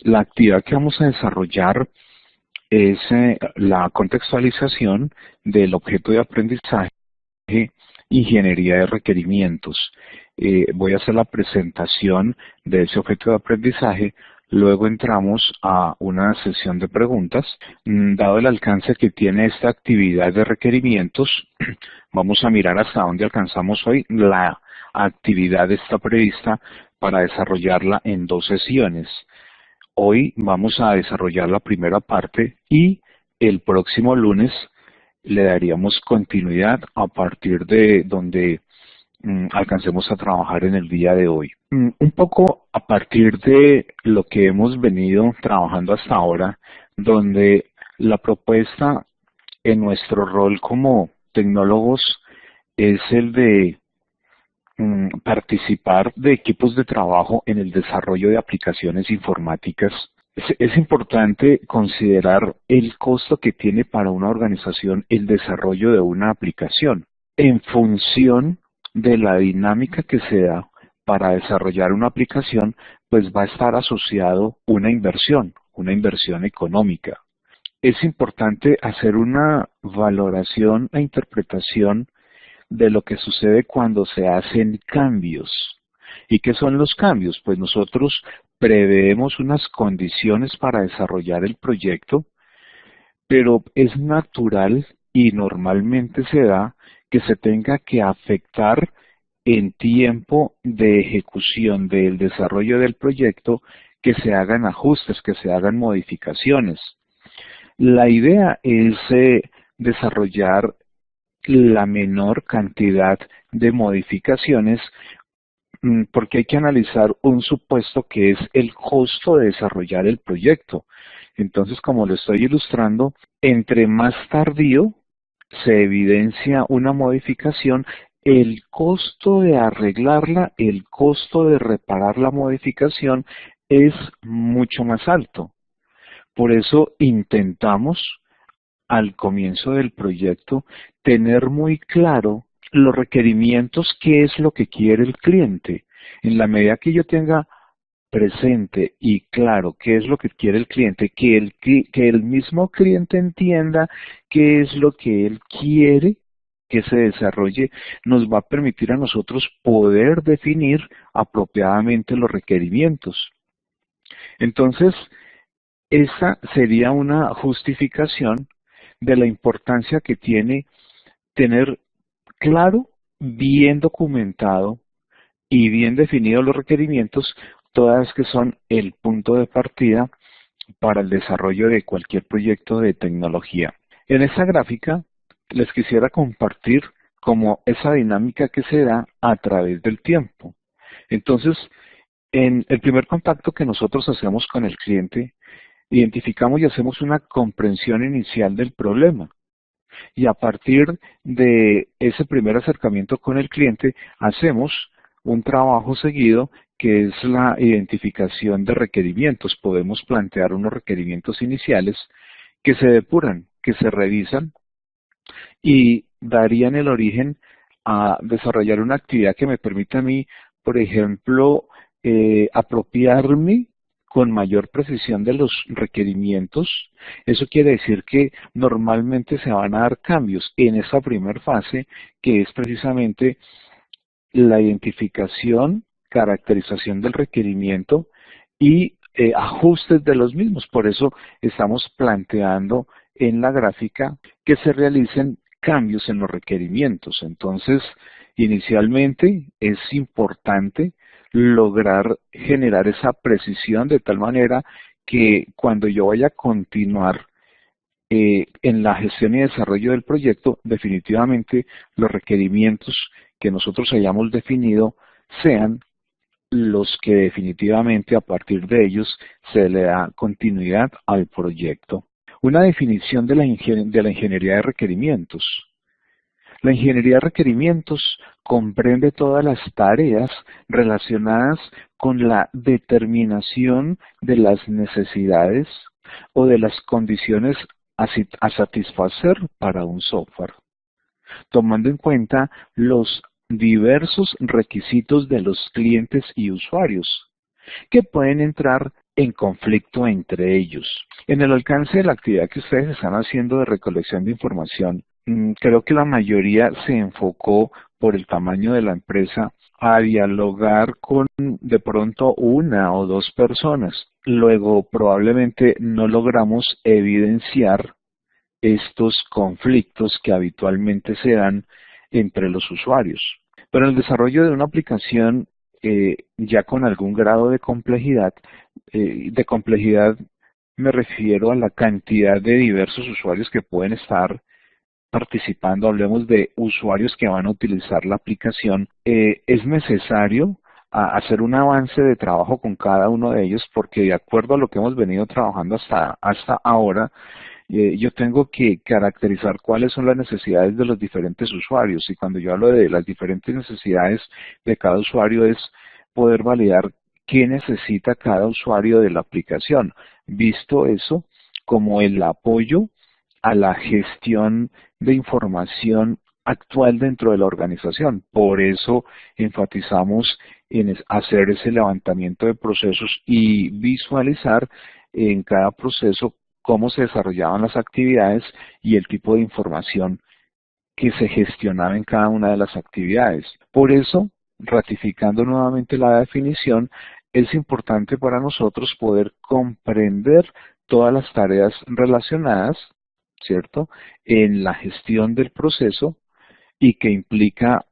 La actividad que vamos a desarrollar es la contextualización del objeto de aprendizaje, ingeniería de requerimientos. Voy a hacer la presentación de ese objeto de aprendizaje, luego entramos a una sesión de preguntas. Dado el alcance que tiene esta actividad de requerimientos, vamos a mirar hasta dónde alcanzamos hoy. La actividad está prevista para desarrollarla en 2 sesiones. Hoy vamos a desarrollar la primera parte y el próximo lunes le daríamos continuidad a partir de donde alcancemos a trabajar en el día de hoy. Un poco a partir de lo que hemos venido trabajando hasta ahora, donde la propuesta en nuestro rol como tecnólogos es el de participar de equipos de trabajo en el desarrollo de aplicaciones informáticas. Es importante considerar el costo que tiene para una organización el desarrollo de una aplicación. En función de la dinámica que se da para desarrollar una aplicación, pues va a estar asociado una inversión económica. Es importante hacer una valoración e interpretación de lo que sucede cuando se hacen cambios. ¿Y qué son los cambios? Pues nosotros preveemos unas condiciones para desarrollar el proyecto, pero es natural y normalmente se da que se tenga que afectar en tiempo de ejecución del desarrollo del proyecto, que se hagan ajustes, que se hagan modificaciones. La idea es desarrollar la menor cantidad de modificaciones porque hay que analizar un supuesto que es el costo de desarrollar el proyecto. Entonces, como lo estoy ilustrando, entre más tardío se evidencia una modificación, el costo de arreglarla, el costo de reparar la modificación es mucho más alto. Por eso intentamos al comienzo del proyecto tener muy claro los requerimientos, qué es lo que quiere el cliente. En la medida que yo tenga presente y claro qué es lo que quiere el cliente, que el mismo cliente entienda qué es lo que él quiere que se desarrolle, nos va a permitir a nosotros poder definir apropiadamente los requerimientos. Entonces, esa sería una justificación de la importancia que tiene tener claro, bien documentado y bien definidos los requerimientos, todas que son el punto de partida para el desarrollo de cualquier proyecto de tecnología. En esta gráfica les quisiera compartir como esa dinámica que se da a través del tiempo. Entonces, en el primer contacto que nosotros hacemos con el cliente, identificamos y hacemos una comprensión inicial del problema. Y a partir de ese primer acercamiento con el cliente, hacemos un trabajo seguido que es la identificación de requerimientos. Podemos plantear unos requerimientos iniciales que se depuran, que se revisan y darían el origen a desarrollar una actividad que me permita a mí, por ejemplo, apropiarme con mayor precisión de los requerimientos. Eso quiere decir que normalmente se van a dar cambios en esa primera fase, que es precisamente la identificación, caracterización del requerimiento y ajustes de los mismos. Por eso estamos planteando en la gráfica que se realicen cambios en los requerimientos. Entonces, inicialmente es importante lograr generar esa precisión de tal manera que cuando yo vaya a continuar en la gestión y desarrollo del proyecto, definitivamente los requerimientos que nosotros hayamos definido sean los que definitivamente a partir de ellos se le da continuidad al proyecto. Una definición de la ingeniería de requerimientos. La ingeniería de requerimientos comprende todas las tareas relacionadas con la determinación de las necesidades o de las condiciones a satisfacer para un software, tomando en cuenta los diversos requisitos de los clientes y usuarios, que pueden entrar en conflicto entre ellos. En el alcance de la actividad que ustedes están haciendo de recolección de información, creo que la mayoría se enfocó por el tamaño de la empresa a dialogar con de pronto una o dos personas. Luego probablemente no logramos evidenciar estos conflictos que habitualmente se dan entre los usuarios. Pero en el desarrollo de una aplicación ya con algún grado de complejidad me refiero a la cantidad de diversos usuarios que pueden estar participando, hablemos de usuarios que van a utilizar la aplicación, es necesario hacer un avance de trabajo con cada uno de ellos porque de acuerdo a lo que hemos venido trabajando hasta ahora, yo tengo que caracterizar cuáles son las necesidades de los diferentes usuarios y cuando yo hablo de las diferentes necesidades de cada usuario es poder validar qué necesita cada usuario de la aplicación. Visto eso como el apoyo a la gestión de información actual dentro de la organización. Por eso enfatizamos en hacer ese levantamiento de procesos y visualizar en cada proceso cómo se desarrollaban las actividades y el tipo de información que se gestionaba en cada una de las actividades. Por eso, ratificando nuevamente la definición, es importante para nosotros poder comprender todas las tareas relacionadas, ¿cierto?, en la gestión del proceso y que implica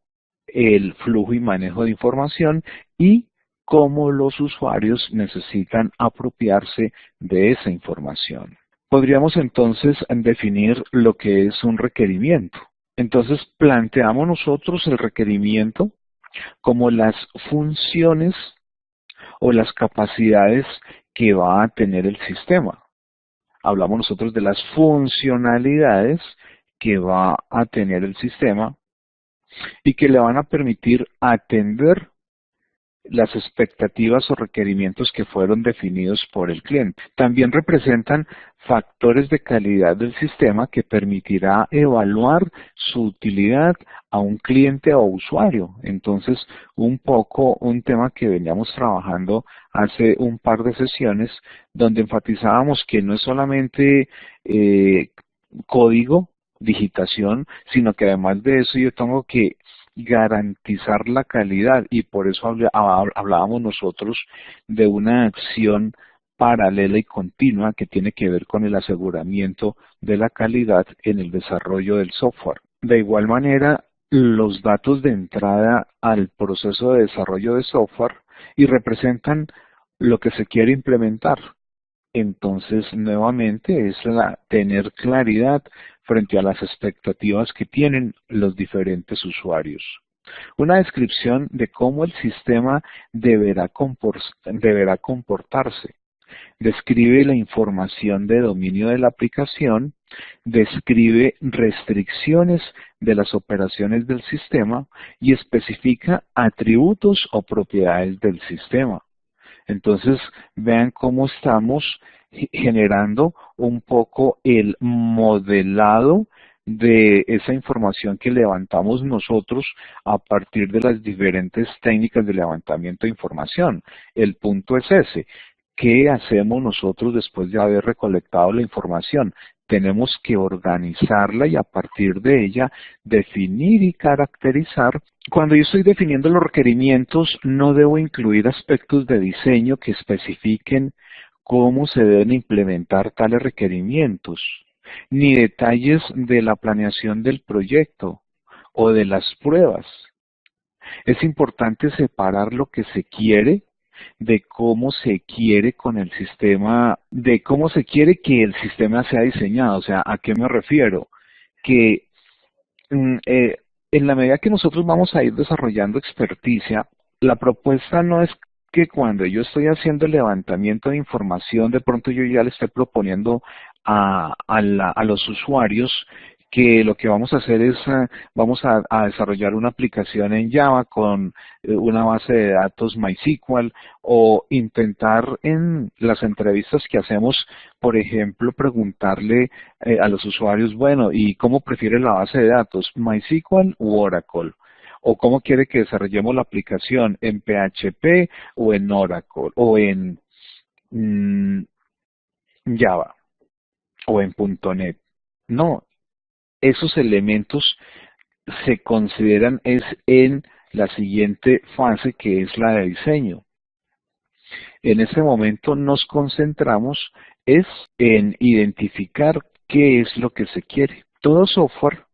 el flujo y manejo de información y cómo los usuarios necesitan apropiarse de esa información. Podríamos entonces definir lo que es un requerimiento. Entonces planteamos nosotros el requerimiento como las funciones o las capacidades que va a tener el sistema. Hablamos nosotros de las funcionalidades que va a tener el sistema y que le van a permitir atender las expectativas o requerimientos que fueron definidos por el cliente. También representan factores de calidad del sistema que permitirá evaluar su utilidad a un cliente o usuario. Entonces, un poco un tema que veníamos trabajando hace un par de sesiones, donde enfatizábamos que no es solamente código, digitación, sino que además de eso yo tengo que garantizar la calidad y por eso hablábamos nosotros de una acción paralela y continua que tiene que ver con el aseguramiento de la calidad en el desarrollo del software. De igual manera, los datos de entrada al proceso de desarrollo de software y representan lo que se quiere implementar. Entonces, nuevamente, es tener claridad frente a las expectativas que tienen los diferentes usuarios. Una descripción de cómo el sistema deberá comportarse. Describe la información de dominio de la aplicación, describe restricciones de las operaciones del sistema y especifica atributos o propiedades del sistema. Entonces, vean cómo estamos generando un poco el modelado de esa información que levantamos nosotros a partir de las diferentes técnicas de levantamiento de información. El punto es ese. ¿Qué hacemos nosotros después de haber recolectado la información? Tenemos que organizarla y a partir de ella definir y caracterizar. Cuando yo estoy definiendo los requerimientos, no debo incluir aspectos de diseño que especifiquen cómo se deben implementar tales requerimientos, ni detalles de la planeación del proyecto o de las pruebas. Es importante separar lo que se quiere de cómo se quiere con el sistema, de cómo se quiere que el sistema sea diseñado. O sea, ¿a qué me refiero? Que en la medida que nosotros vamos a ir desarrollando experticia, la propuesta no es que cuando yo estoy haciendo el levantamiento de información, de pronto yo ya le estoy proponiendo a los usuarios que lo que vamos a hacer es, vamos a desarrollar una aplicación en Java con una base de datos MySQL o intentar en las entrevistas que hacemos, por ejemplo, preguntarle a los usuarios, bueno, ¿y cómo prefiere la base de datos, MySQL u Oracle? ¿O cómo quiere que desarrollemos la aplicación, en PHP o en Oracle o en mm, Java o en .NET. No, esos elementos se consideran es en la siguiente fase, que es la de diseño. En ese momento nos concentramos es en identificar qué es lo que se quiere. Todo software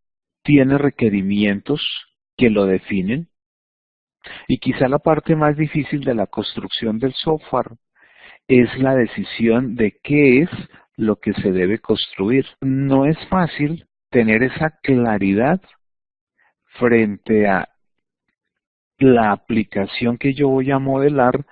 tiene requerimientos que lo definen, y quizá la parte más difícil de la construcción del software es la decisión de qué es lo que se debe construir. No es fácil tener esa claridad frente a la aplicación que yo voy a modelar,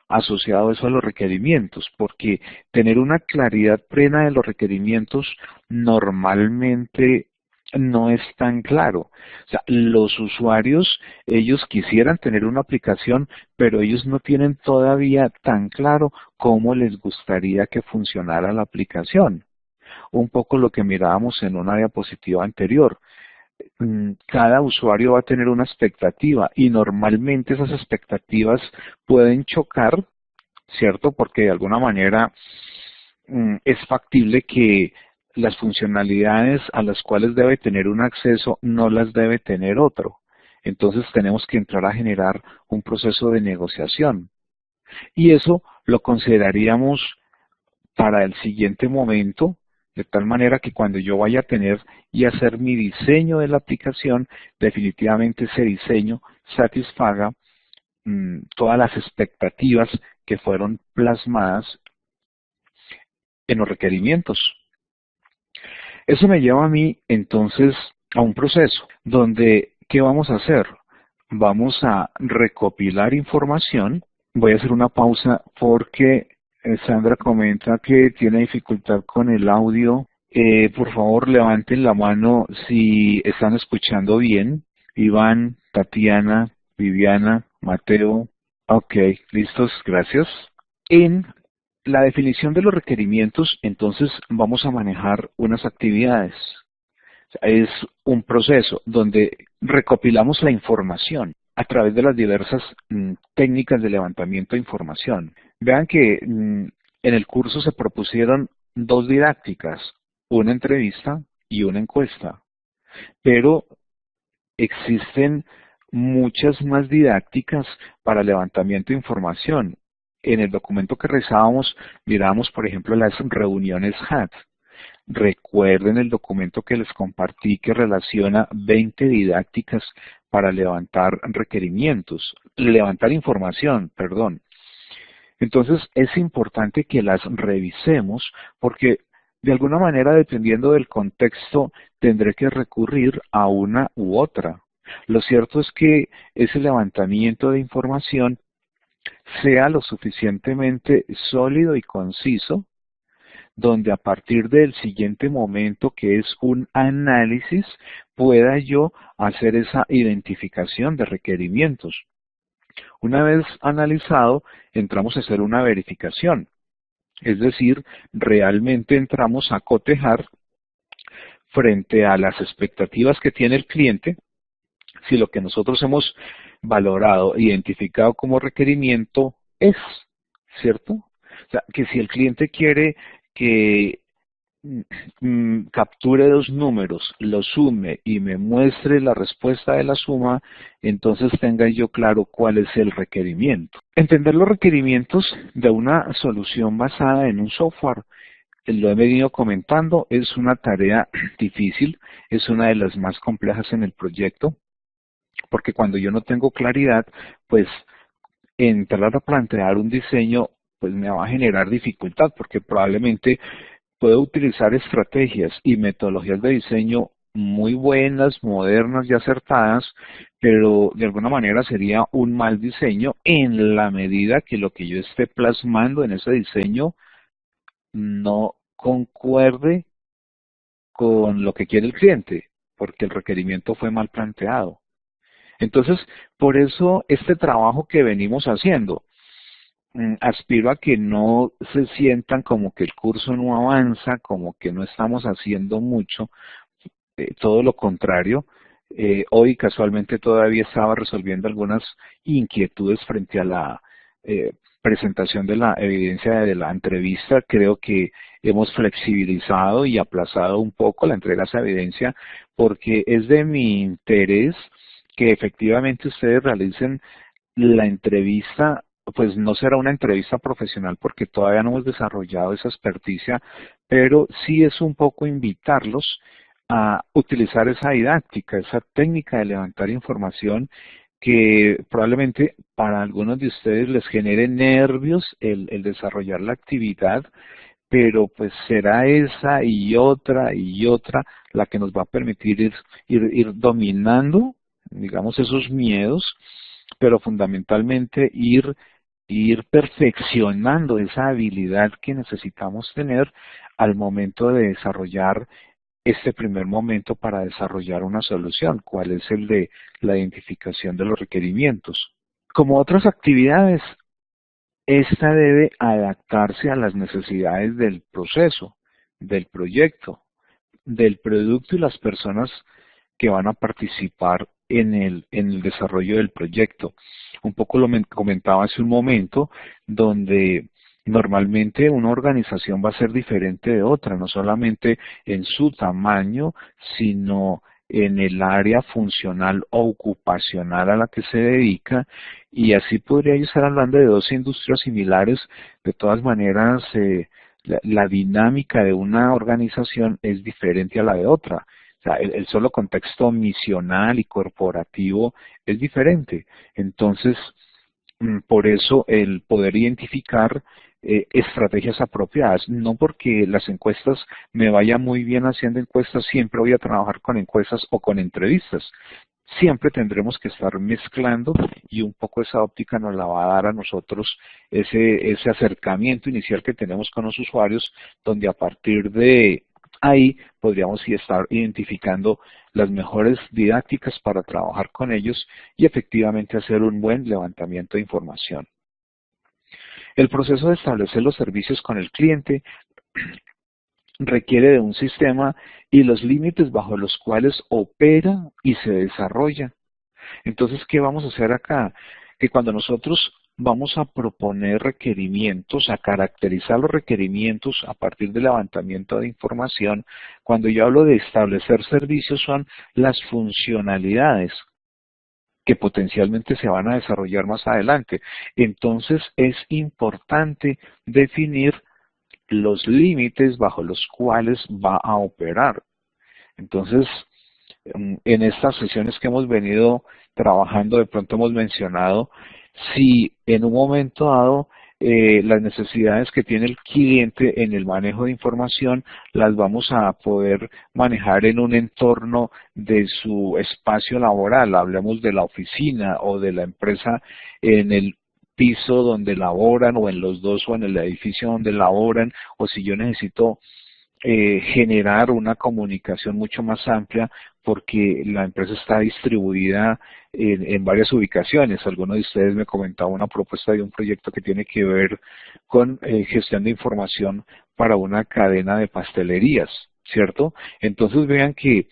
asociado eso a los requerimientos, porque tener una claridad plena de los requerimientos normalmente no es tan claro. O sea, los usuarios, ellos quisieran tener una aplicación, pero ellos no tienen todavía tan claro cómo les gustaría que funcionara la aplicación. Un poco lo que mirábamos en una diapositiva anterior. Cada usuario va a tener una expectativa, y normalmente esas expectativas pueden chocar, ¿cierto? Porque de alguna manera es factible que las funcionalidades a las cuales debe tener un acceso no las debe tener otro. Entonces tenemos que entrar a generar un proceso de negociación. Y eso lo consideraríamos para el siguiente momento, de tal manera que cuando yo vaya a tener y hacer mi diseño de la aplicación, definitivamente ese diseño satisfaga todas las expectativas que fueron plasmadas en los requerimientos. Eso me lleva a mí entonces a un proceso donde, ¿qué vamos a hacer? Vamos a recopilar información. Voy a hacer una pausa porque Sandra comenta que tiene dificultad con el audio. Por favor, levanten la mano si están escuchando bien. Iván, Tatiana, Viviana, Mateo. Ok, listos, gracias. En la definición de los requerimientos, entonces vamos a manejar unas actividades. Es un proceso donde recopilamos la información a través de las diversas técnicas de levantamiento de información. Vean que en el curso se propusieron dos didácticas, una entrevista y una encuesta, pero existen muchas más didácticas para levantamiento de información. En el documento que revisábamos, mirábamos, por ejemplo, las reuniones HAT. Recuerden el documento que les compartí que relaciona 20 didácticas para levantar información, perdón. Entonces es importante que las revisemos porque de alguna manera, dependiendo del contexto, tendré que recurrir a una u otra. Lo cierto es que ese levantamiento de información sea lo suficientemente sólido y conciso, donde a partir del siguiente momento, que es un análisis, pueda yo hacer esa identificación de requerimientos. Una vez analizado, entramos a hacer una verificación. Es decir, realmente entramos a cotejar frente a las expectativas que tiene el cliente, si lo que nosotros hemos valorado, identificado como requerimiento es, ¿cierto? O sea, que si el cliente quiere que capture dos números, los sume y me muestre la respuesta de la suma, entonces tenga yo claro cuál es el requerimiento. Entender los requerimientos de una solución basada en un software, lo he venido comentando, es una tarea difícil, es una de las más complejas en el proyecto, porque cuando yo no tengo claridad, pues entrar a plantear un diseño pues me va a generar dificultad, porque probablemente puedo utilizar estrategias y metodologías de diseño muy buenas, modernas y acertadas, pero de alguna manera sería un mal diseño en la medida que lo que yo esté plasmando en ese diseño no concuerde con lo que quiere el cliente, porque el requerimiento fue mal planteado. Entonces, por eso este trabajo que venimos haciendo, aspiro a que no se sientan como que el curso no avanza, como que no estamos haciendo mucho, todo lo contrario. Hoy casualmente todavía estaba resolviendo algunas inquietudes frente a la presentación de la evidencia de la entrevista, creo que hemos flexibilizado y aplazado un poco la entrega de esa evidencia porque es de mi interés que efectivamente ustedes realicen la entrevista. Pues no será una entrevista profesional porque todavía no hemos desarrollado esa experticia, pero sí es un poco invitarlos a utilizar esa didáctica, esa técnica de levantar información que probablemente para algunos de ustedes les genere nervios el desarrollar la actividad, pero pues será esa y otra la que nos va a permitir ir dominando, digamos, esos miedos, pero fundamentalmente ir perfeccionando esa habilidad que necesitamos tener al momento de desarrollar este primer momento para desarrollar una solución, cuál es el de la identificación de los requerimientos. Como otras actividades, esta debe adaptarse a las necesidades del proceso, del proyecto, del producto y las personas que van a participar en el desarrollo del proyecto. Un poco lo comentaba hace un momento, donde normalmente una organización va a ser diferente de otra, no solamente en su tamaño, sino en el área funcional o ocupacional a la que se dedica, y así podría yo estar hablando de dos industrias similares. De todas maneras, la dinámica de una organización es diferente a la de otra. O sea, el solo contexto misional y corporativo es diferente. Entonces, por eso el poder identificar estrategias apropiadas, no porque las encuestas me vaya muy bien haciendo encuestas, siempre voy a trabajar con encuestas o con entrevistas. Siempre tendremos que estar mezclando y un poco esa óptica nos la va a dar a nosotros ese acercamiento inicial que tenemos con los usuarios, donde a partir de ahí podríamos estar identificando las mejores didácticas para trabajar con ellos y efectivamente hacer un buen levantamiento de información. El proceso de establecer los servicios con el cliente requiere de un sistema y los límites bajo los cuales opera y se desarrolla. Entonces, ¿qué vamos a hacer acá? Que cuando nosotros vamos a proponer requerimientos, a caracterizar los requerimientos a partir del levantamiento de información, cuando yo hablo de establecer servicios son las funcionalidades que potencialmente se van a desarrollar más adelante. Entonces, es importante definir los límites bajo los cuales va a operar. Entonces, en estas sesiones que hemos venido trabajando, de pronto hemos mencionado si en un momento dado las necesidades que tiene el cliente en el manejo de información las vamos a poder manejar en un entorno de su espacio laboral. Hablemos de la oficina o de la empresa en el piso donde laboran o en los dos o en el edificio donde laboran, o si yo necesito generar una comunicación mucho más amplia porque la empresa está distribuida en varias ubicaciones. Alguno de ustedes me comentaba una propuesta de un proyecto que tiene que ver con gestión de información para una cadena de pastelerías, ¿cierto? Entonces vean que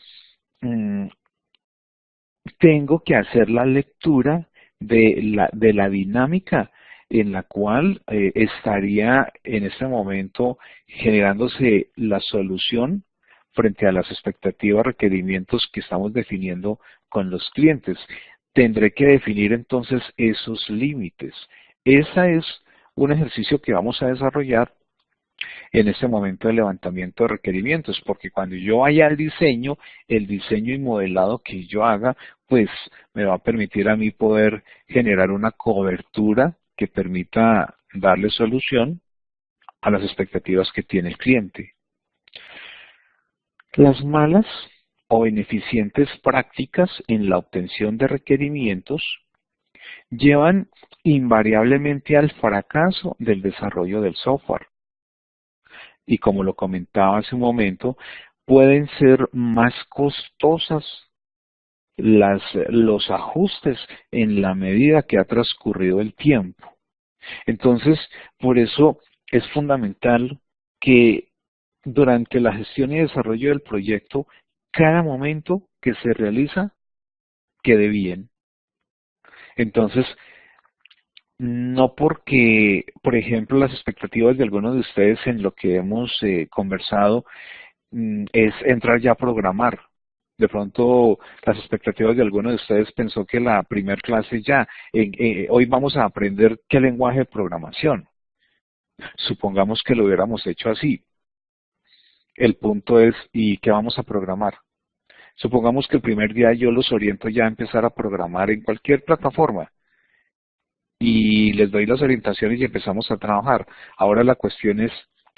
tengo que hacer la lectura de la dinámica en la cual estaría en este momento generándose la solución frente a las expectativas, requerimientos que estamos definiendo con los clientes. Tendré que definir entonces esos límites. Ese es un ejercicio que vamos a desarrollar en este momento de levantamiento de requerimientos, porque cuando yo vaya al diseño, el diseño y modelado que yo haga, pues me va a permitir a mí poder generar una cobertura que permita darle solución a las expectativas que tiene el cliente. Las malas o ineficientes prácticas en la obtención de requerimientos llevan invariablemente al fracaso del desarrollo del software. Y como lo comentaba hace un momento, pueden ser más costosas los ajustes en la medida que ha transcurrido el tiempo. Entonces, por eso es fundamental que durante la gestión y desarrollo del proyecto, cada momento que se realiza quede bien. Entonces, No porque, por ejemplo, las expectativas de algunos de ustedes en lo que hemos conversado es entrar ya a programar. De pronto, las expectativas de algunos de ustedes pensó que la primer clase ya, hoy vamos a aprender qué lenguaje de programación. Supongamos que lo hubiéramos hecho así. El punto es, ¿y qué vamos a programar? Supongamos que el primer día yo los oriento ya a empezar a programar en cualquier plataforma y les doy las orientaciones y empezamos a trabajar. Ahora la cuestión es,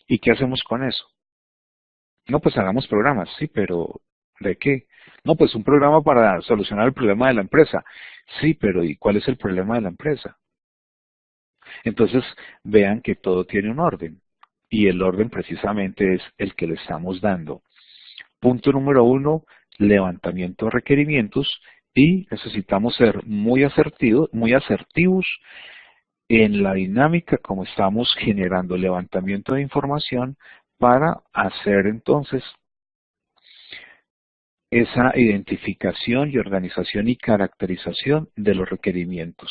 ¿y qué hacemos con eso? No, pues hagamos programas, sí, pero ¿de qué? No, pues un programa para solucionar el problema de la empresa. Sí, pero ¿y cuál es el problema de la empresa? Entonces, vean que todo tiene un orden y el orden precisamente es el que le estamos dando. Punto número uno, levantamiento de requerimientos y necesitamos ser muy asertivos en la dinámica como estamos generando levantamiento de información para hacer entonces esa identificación y organización y caracterización de los requerimientos.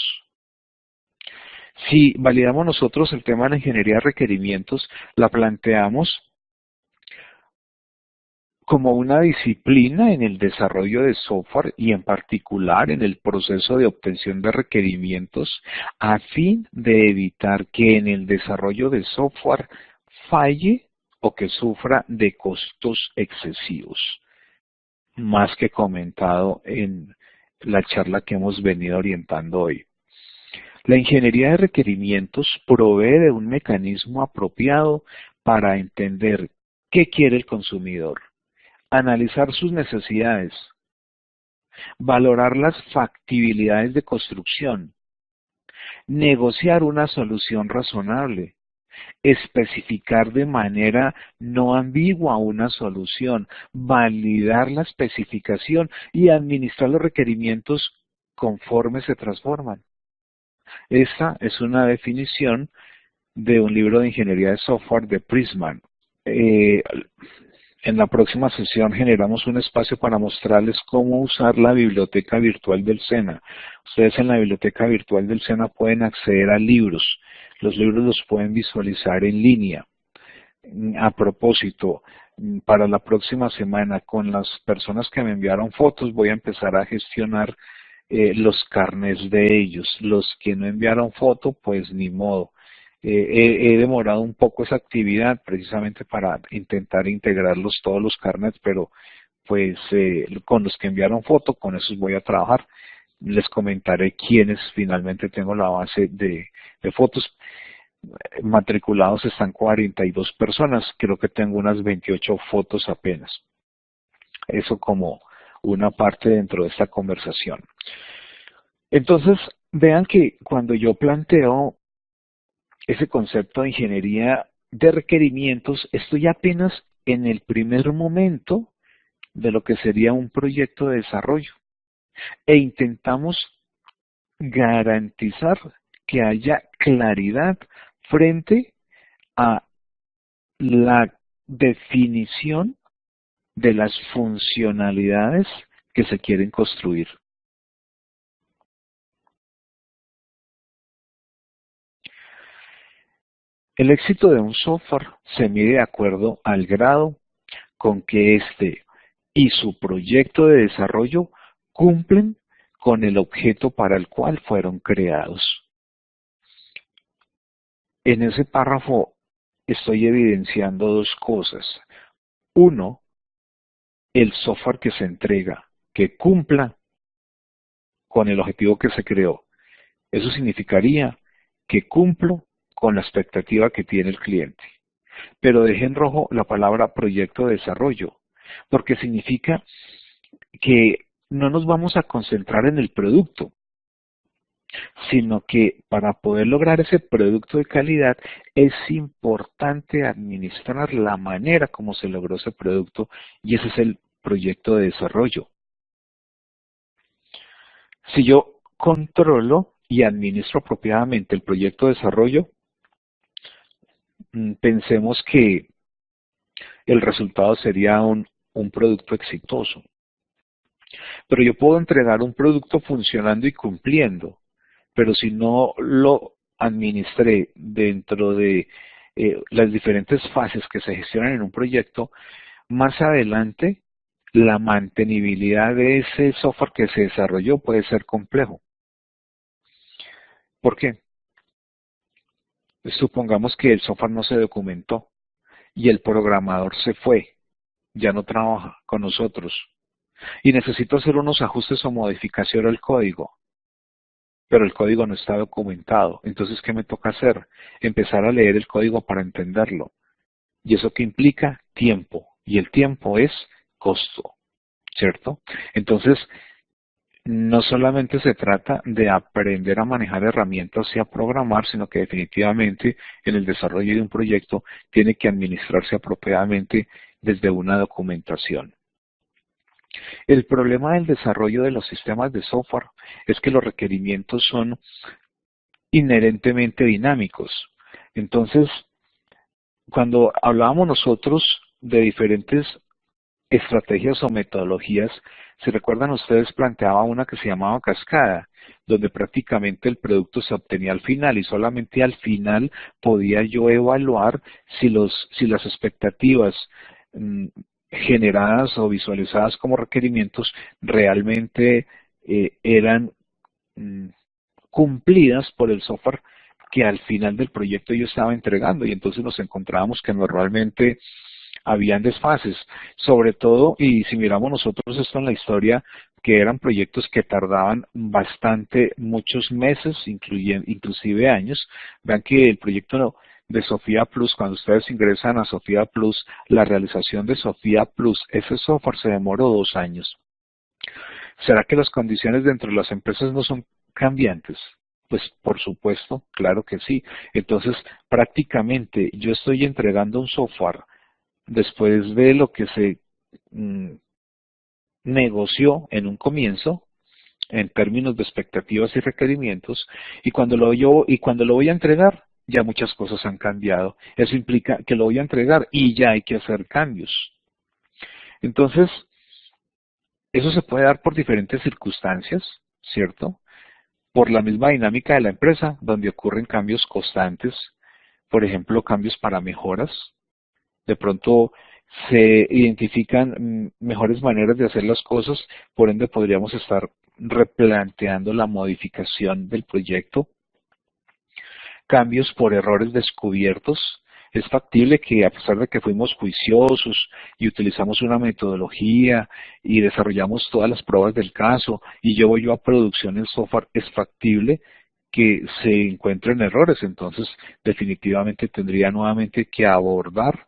Si validamos nosotros el tema de la ingeniería de requerimientos, la planteamos como una disciplina en el desarrollo de software y en particular en el proceso de obtención de requerimientos a fin de evitar que en el desarrollo de software falle o que sufra de costos excesivos, más que comentado en la charla que hemos venido orientando hoy. La ingeniería de requerimientos provee de un mecanismo apropiado para entender qué quiere el consumidor, analizar sus necesidades, valorar las factibilidades de construcción, negociar una solución razonable, especificar de manera no ambigua una solución, validar la especificación y administrar los requerimientos conforme se transforman. Esta es una definición de un libro de ingeniería de software de Prisman. Eh, en la próxima sesión generamos un espacio para mostrarles cómo usar la biblioteca virtual del SENA. Ustedes en la biblioteca virtual del SENA pueden acceder a libros. Los libros los pueden visualizar en línea. A propósito, para la próxima semana, con las personas que me enviaron fotos, voy a empezar a gestionar los carnets de ellos. Los que no enviaron foto, pues ni modo. He demorado un poco esa actividad precisamente para intentar integrarlos todos los carnets, pero pues con los que enviaron foto, con esos voy a trabajar. Les comentaré quiénes finalmente tengo la base de fotos. Matriculados están 42 personas, creo que tengo unas 28 fotos apenas. Eso como una parte dentro de esta conversación. Entonces, vean que cuando yo planteo ese concepto de ingeniería de requerimientos, estoy apenas en el primer momento de lo que sería un proyecto de desarrollo e intentamos garantizar que haya claridad frente a la definición de las funcionalidades que se quieren construir. El éxito de un software se mide de acuerdo al grado con que éste y su proyecto de desarrollo cumplen con el objeto para el cual fueron creados. En ese párrafo estoy evidenciando dos cosas. Uno, el software que se entrega, que cumpla con el objetivo que se creó. Eso significaría que cumplo con la expectativa que tiene el cliente. Pero dejé en rojo la palabra proyecto de desarrollo, porque significa que no nos vamos a concentrar en el producto, sino que para poder lograr ese producto de calidad es importante administrar la manera como se logró ese producto y ese es el proyecto de desarrollo. Si yo controlo y administro apropiadamente el proyecto de desarrollo, pensemos que el resultado sería un producto exitoso. Pero yo puedo entregar un producto funcionando y cumpliendo, pero si no lo administré dentro de las diferentes fases que se gestionan en un proyecto, más adelante la mantenibilidad de ese software que se desarrolló puede ser complejo. ¿Por qué? Supongamos que el software no se documentó y el programador se fue, ya no trabaja con nosotros y necesito hacer unos ajustes o modificación al código, pero el código no está documentado. Entonces, ¿qué me toca hacer? Empezar a leer el código para entenderlo. ¿Y eso qué implica? Tiempo. Y el tiempo es costo, ¿cierto? Entonces, no solamente se trata de aprender a manejar herramientas y a programar, sino que definitivamente en el desarrollo de un proyecto tiene que administrarse apropiadamente desde una documentación. El problema del desarrollo de los sistemas de software es que los requerimientos son inherentemente dinámicos. Entonces, cuando hablábamos nosotros de diferentes estrategias o metodologías, si recuerdan ustedes, planteaba una que se llamaba cascada, donde prácticamente el producto se obtenía al final y solamente al final podía yo evaluar si las expectativas generadas o visualizadas como requerimientos realmente eran cumplidas por el software que al final del proyecto yo estaba entregando, y entonces nos encontrábamos que normalmente habían desfases, sobre todo, y si miramos nosotros esto en la historia, que eran proyectos que tardaban bastante, muchos meses, inclusive años. Vean que el proyecto de Sofía Plus, cuando ustedes ingresan a Sofía Plus, la realización de Sofía Plus, ese software se demoró 2 años. ¿Será que las condiciones dentro de las empresas no son cambiantes? Pues por supuesto, claro que sí. Entonces, prácticamente yo estoy entregando un software después de lo que se negoció en un comienzo en términos de expectativas y requerimientos, y cuando lo voy a entregar, ya muchas cosas han cambiado. Eso implica que lo voy a entregar y ya hay que hacer cambios. Entonces, eso se puede dar por diferentes circunstancias, ¿cierto? Por la misma dinámica de la empresa, donde ocurren cambios constantes, por ejemplo, cambios para mejoras. De pronto se identifican mejores maneras de hacer las cosas, por ende podríamos estar replanteando la modificación del proyecto. Cambios por errores descubiertos. Es factible que, a pesar de que fuimos juiciosos y utilizamos una metodología y desarrollamos todas las pruebas del caso y llevo yo a producción el software, es factible que se encuentren errores. Entonces, definitivamente tendría nuevamente que abordar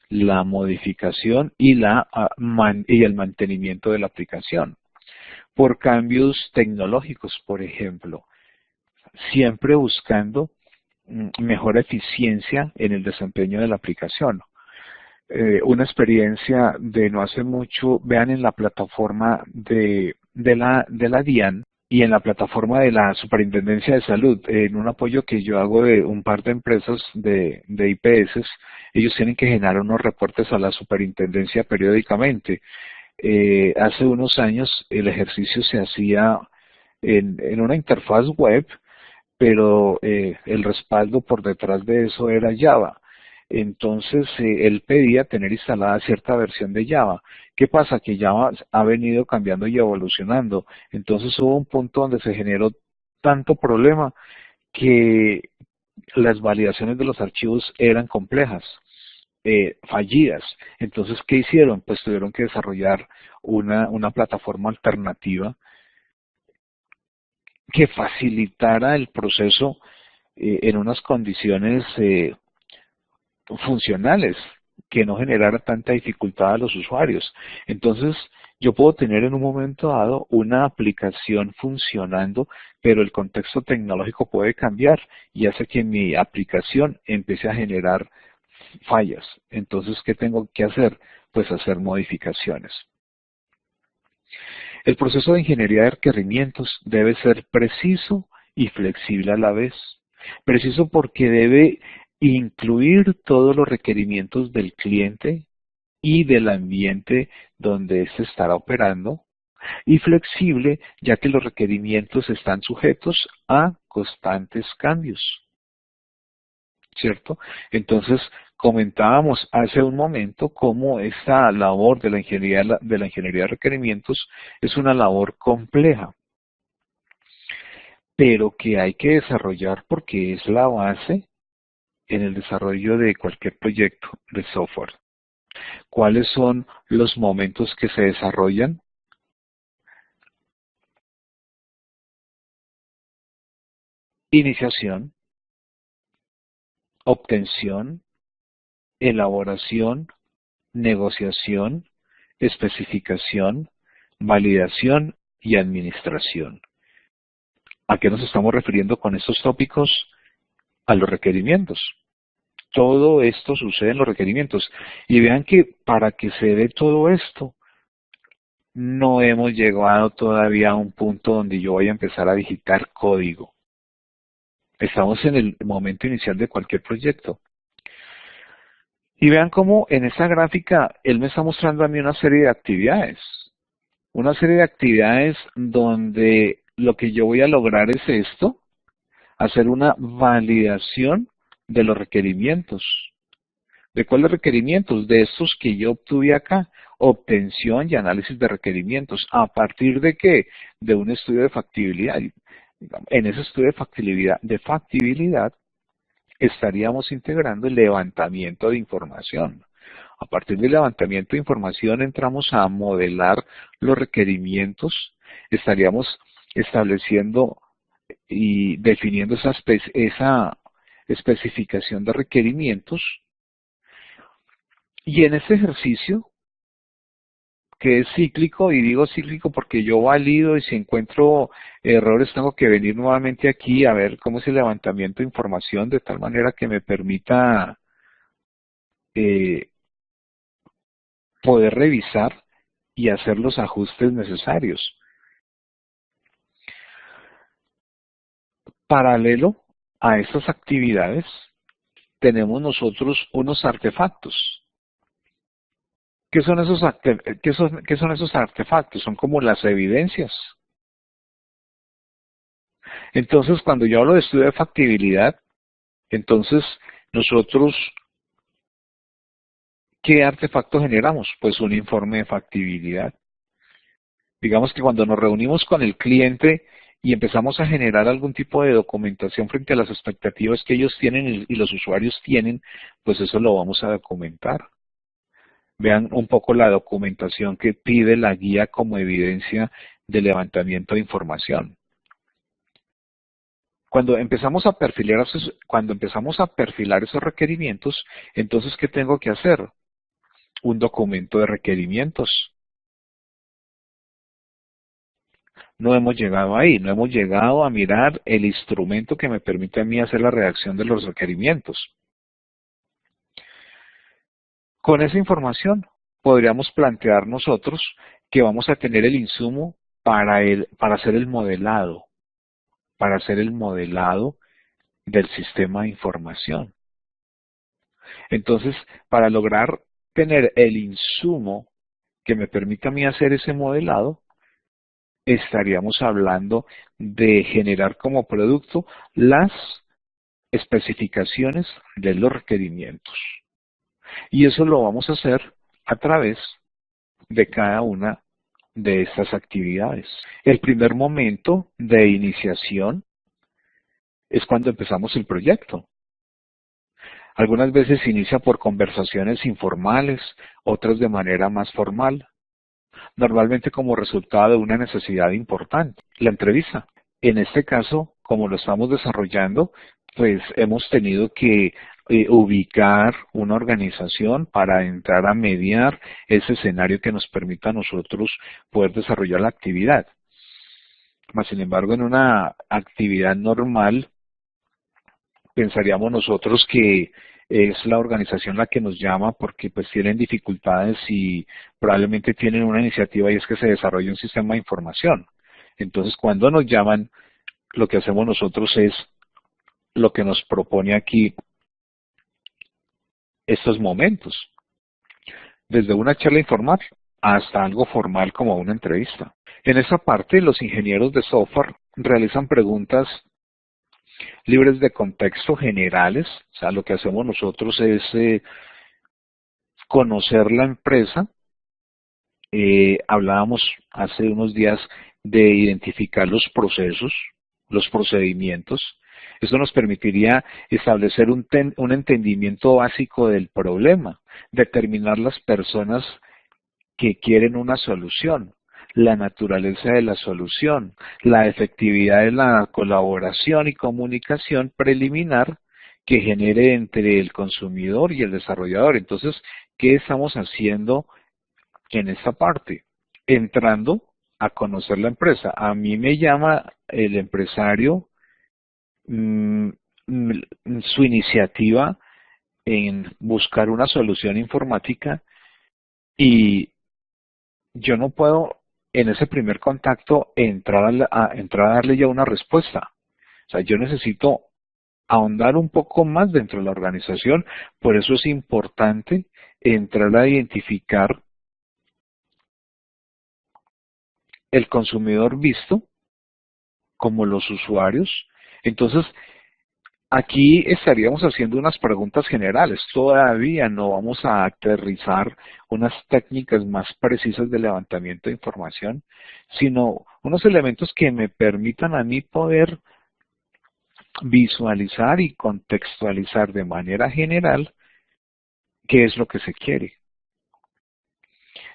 la modificación y el mantenimiento de la aplicación. Por cambios tecnológicos, por ejemplo, siempre buscando mejor eficiencia en el desempeño de la aplicación. Una experiencia de no hace mucho, vean en la plataforma de la DIAN y en la plataforma de la Superintendencia de Salud, en un apoyo que yo hago de un par de empresas de IPS, ellos tienen que generar unos reportes a la superintendencia periódicamente. Hace unos años el ejercicio se hacía en una interfaz web, pero el respaldo por detrás de eso era Java. Entonces, él pedía tener instalada cierta versión de Java. ¿Qué pasa? Que Java ha venido cambiando y evolucionando. Entonces, hubo un punto donde se generó tanto problema que las validaciones de los archivos eran complejas, fallidas. Entonces, ¿qué hicieron? Pues tuvieron que desarrollar una plataforma alternativa que facilitara el proceso en unas condiciones funcionales, que no generara tanta dificultad a los usuarios. Entonces, yo puedo tener en un momento dado una aplicación funcionando, pero el contexto tecnológico puede cambiar y hace que mi aplicación empiece a generar fallas. Entonces, ¿qué tengo que hacer? Pues hacer modificaciones. El proceso de ingeniería de requerimientos debe ser preciso y flexible a la vez. Preciso porque debe incluir todos los requerimientos del cliente y del ambiente donde éste estará operando, y flexible ya que los requerimientos están sujetos a constantes cambios. ¿cierto? Entonces, comentábamos hace un momento cómo esta labor de la ingeniería de requerimientos es una labor compleja, pero que hay que desarrollar porque es la base en el desarrollo de cualquier proyecto de software. ¿Cuáles son los momentos que se desarrollan? Iniciación, obtención, elaboración, negociación, especificación, validación y administración. ¿A qué nos estamos refiriendo con estos tópicos? A los requerimientos. Todo esto sucede en los requerimientos. Y vean que para que se dé todo esto, no hemos llegado todavía a un punto donde yo voy a empezar a digitar código. Estamos en el momento inicial de cualquier proyecto. Y vean cómo en esta gráfica él me está mostrando a mí una serie de actividades. Una serie de actividades donde lo que yo voy a lograr es esto, hacer una validación de los requerimientos. ¿De cuáles requerimientos? De estos que yo obtuve acá. Obtención y análisis de requerimientos. ¿A partir de qué? De un estudio de factibilidad. En ese estudio de factibilidad estaríamos integrando el levantamiento de información. A partir del levantamiento de información entramos a modelar los requerimientos. Estaríamos estableciendo y definiendo esa especificación de requerimientos. Y en este ejercicio, que es cíclico, y digo cíclico porque yo valido y si encuentro errores tengo que venir nuevamente aquí a ver cómo es el levantamiento de información de tal manera que me permita poder revisar y hacer los ajustes necesarios. Paralelo a estas actividades, tenemos nosotros unos artefactos. ¿Qué son esos artefactos? Son como las evidencias. Entonces, cuando yo hablo de estudio de factibilidad, entonces nosotros, ¿qué artefacto generamos? Pues un informe de factibilidad. Digamos que cuando nos reunimos con el cliente y empezamos a generar algún tipo de documentación frente a las expectativas que ellos tienen y los usuarios tienen, pues eso lo vamos a documentar. Vean un poco la documentación que pide la guía como evidencia de levantamiento de información. Cuando empezamos a perfilar esos requerimientos, entonces, ¿qué tengo que hacer? Un documento de requerimientos. No hemos llegado ahí, no hemos llegado a mirar el instrumento que me permite a mí hacer la redacción de los requerimientos. Con esa información podríamos plantear nosotros que vamos a tener el insumo para hacer el modelado, del sistema de información. Entonces, para lograr tener el insumo que me permita a mí hacer ese modelado, estaríamos hablando de generar como producto las especificaciones de los requerimientos. Y eso lo vamos a hacer a través de cada una de estas actividades. El primer momento de iniciación es cuando empezamos el proyecto. Algunas veces se inicia por conversaciones informales, otras de manera más formal, normalmente como resultado de una necesidad importante, la entrevista. En este caso, como lo estamos desarrollando, pues hemos tenido que ubicar una organización para entrar a mediar ese escenario que nos permita a nosotros poder desarrollar la actividad. Mas, sin embargo, en una actividad normal, pensaríamos nosotros que es la organización la que nos llama porque pues tienen dificultades y probablemente tienen una iniciativa y es que se desarrolle un sistema de información. Entonces, cuando nos llaman, lo que hacemos nosotros es lo que nos propone aquí estos momentos, desde una charla informal hasta algo formal como una entrevista. En esa parte, los ingenieros de software realizan preguntas libres de contexto, generales. O sea, lo que hacemos nosotros es conocer la empresa. Hablábamos hace unos días de identificar los procesos, los procedimientos. Eso nos permitiría establecer un entendimiento básico del problema, determinar las personas que quieren una solución, la naturaleza de la solución, la efectividad de la colaboración y comunicación preliminar que genere entre el consumidor y el desarrollador. Entonces, ¿qué estamos haciendo en esta parte? Entrando a conocer la empresa. A mí me llama el empresario su iniciativa en buscar una solución informática y yo no puedo en ese primer contacto entrar a darle ya una respuesta. O sea, yo necesito ahondar un poco más dentro de la organización, por eso es importante entrar a identificar el consumidor visto como los usuarios. Entonces, aquí estaríamos haciendo unas preguntas generales. Todavía no vamos a aterrizar unas técnicas más precisas de levantamiento de información, sino unos elementos que me permitan a mí poder visualizar y contextualizar de manera general qué es lo que se quiere.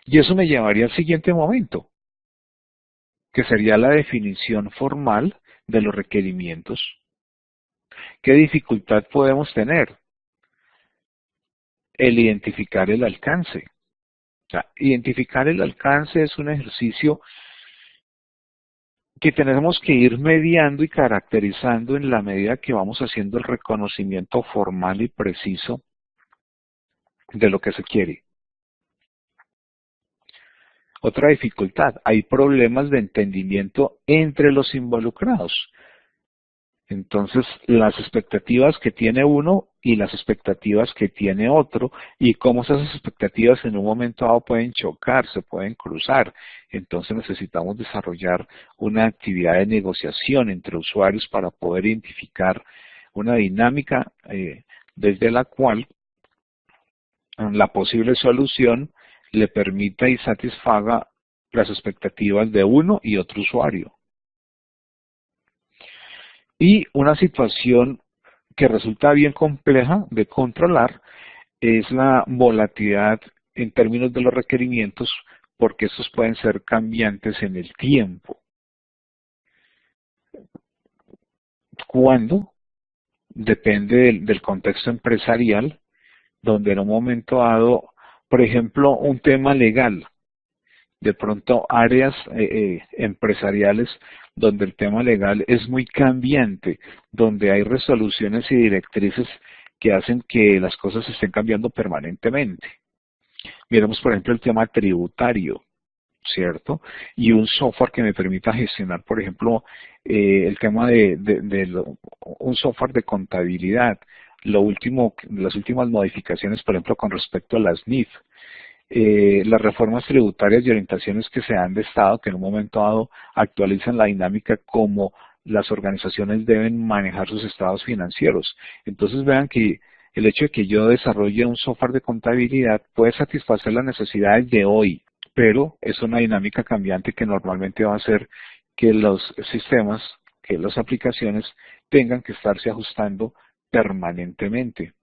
Y eso me llevaría al siguiente momento, que sería la definición formal de los requerimientos. ¿Qué dificultad podemos tener? El identificar el alcance. O sea, identificar el alcance es un ejercicio que tenemos que ir mediando y caracterizando en la medida que vamos haciendo el reconocimiento formal y preciso de lo que se quiere. Otra dificultad, hay problemas de entendimiento entre los involucrados. Entonces, las expectativas que tiene uno y las expectativas que tiene otro, y cómo esas expectativas en un momento dado pueden chocar, se pueden cruzar. Entonces necesitamos desarrollar una actividad de negociación entre usuarios para poder identificar una dinámica desde la cual la posible solución le permita y satisfaga las expectativas de uno y otro usuario. Y una situación que resulta bien compleja de controlar es la volatilidad en términos de los requerimientos, porque estos pueden ser cambiantes en el tiempo. ¿Cuándo? Depende del contexto empresarial, donde en un momento dado, por ejemplo, un tema legal, de pronto áreas empresariales donde el tema legal es muy cambiante, donde hay resoluciones y directrices que hacen que las cosas estén cambiando permanentemente. Miremos, por ejemplo, el tema tributario, ¿cierto? Y un software que me permita gestionar, por ejemplo, el tema un software de contabilidad. Las últimas modificaciones, por ejemplo, con respecto a las NIF. Las reformas tributarias y orientaciones que se dan de Estado, que en un momento dado actualizan la dinámica como las organizaciones deben manejar sus estados financieros. Entonces vean que el hecho de que yo desarrolle un software de contabilidad puede satisfacer las necesidades de hoy, pero es una dinámica cambiante que normalmente va a hacer que los sistemas, que las aplicaciones tengan que estarse ajustando permanentemente.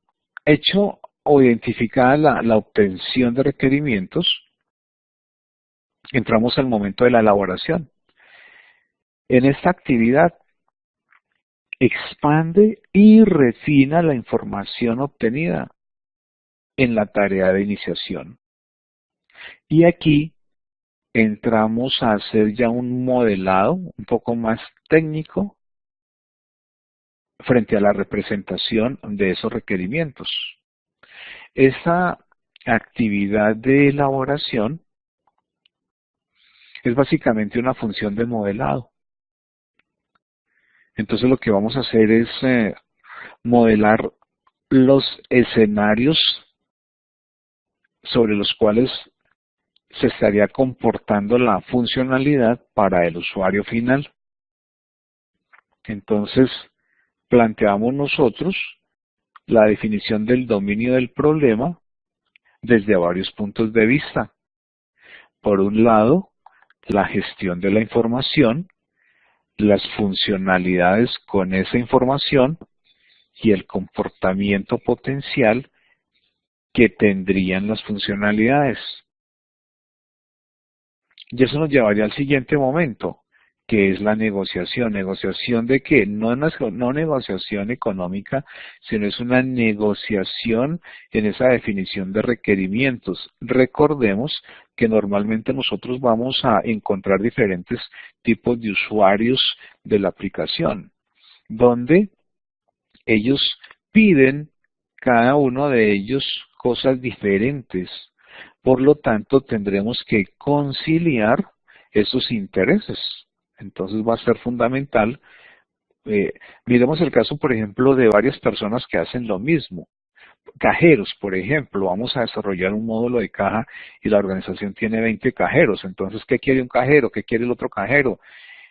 Hecho o identificada la obtención de requerimientos, entramos al momento de la elaboración. En esta actividad, expande y refina la información obtenida en la tarea de iniciación. Y aquí entramos a hacer ya un modelado un poco más técnico frente a la representación de esos requerimientos. Esta actividad de elaboración es básicamente una función de modelado. Entonces lo que vamos a hacer es modelar los escenarios sobre los cuales se estaría comportando la funcionalidad para el usuario final. Entonces planteamos nosotros la definición del dominio del problema desde varios puntos de vista. Por un lado, la gestión de la información, las funcionalidades con esa información y el comportamiento potencial que tendrían las funcionalidades. Y eso nos llevaría al siguiente momento, que es la negociación. ¿Negociación de qué? No negociación económica, sino es una negociación en esa definición de requerimientos. Recordemos que normalmente nosotros vamos a encontrar diferentes tipos de usuarios de la aplicación, donde ellos piden, cada uno de ellos, cosas diferentes. Por lo tanto, tendremos que conciliar esos intereses. Entonces va a ser fundamental. Miremos el caso, por ejemplo, de varias personas que hacen lo mismo. Cajeros, por ejemplo, vamos a desarrollar un módulo de caja y la organización tiene 20 cajeros. Entonces, ¿qué quiere un cajero? ¿Qué quiere el otro cajero?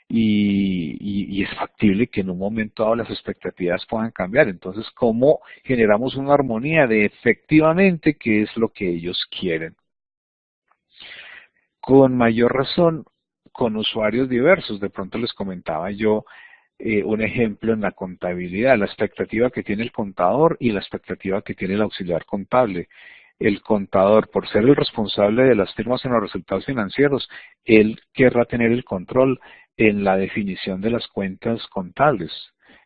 Y es factible que en un momento dado las expectativas puedan cambiar. Entonces, ¿cómo generamos una armonía de efectivamente qué es lo que ellos quieren? Con mayor razón, con usuarios diversos. De pronto les comentaba yo un ejemplo en la contabilidad, la expectativa que tiene el contador y la expectativa que tiene el auxiliar contable. El contador, por ser el responsable de las firmas en los resultados financieros, él querrá tener el control en la definición de las cuentas contables.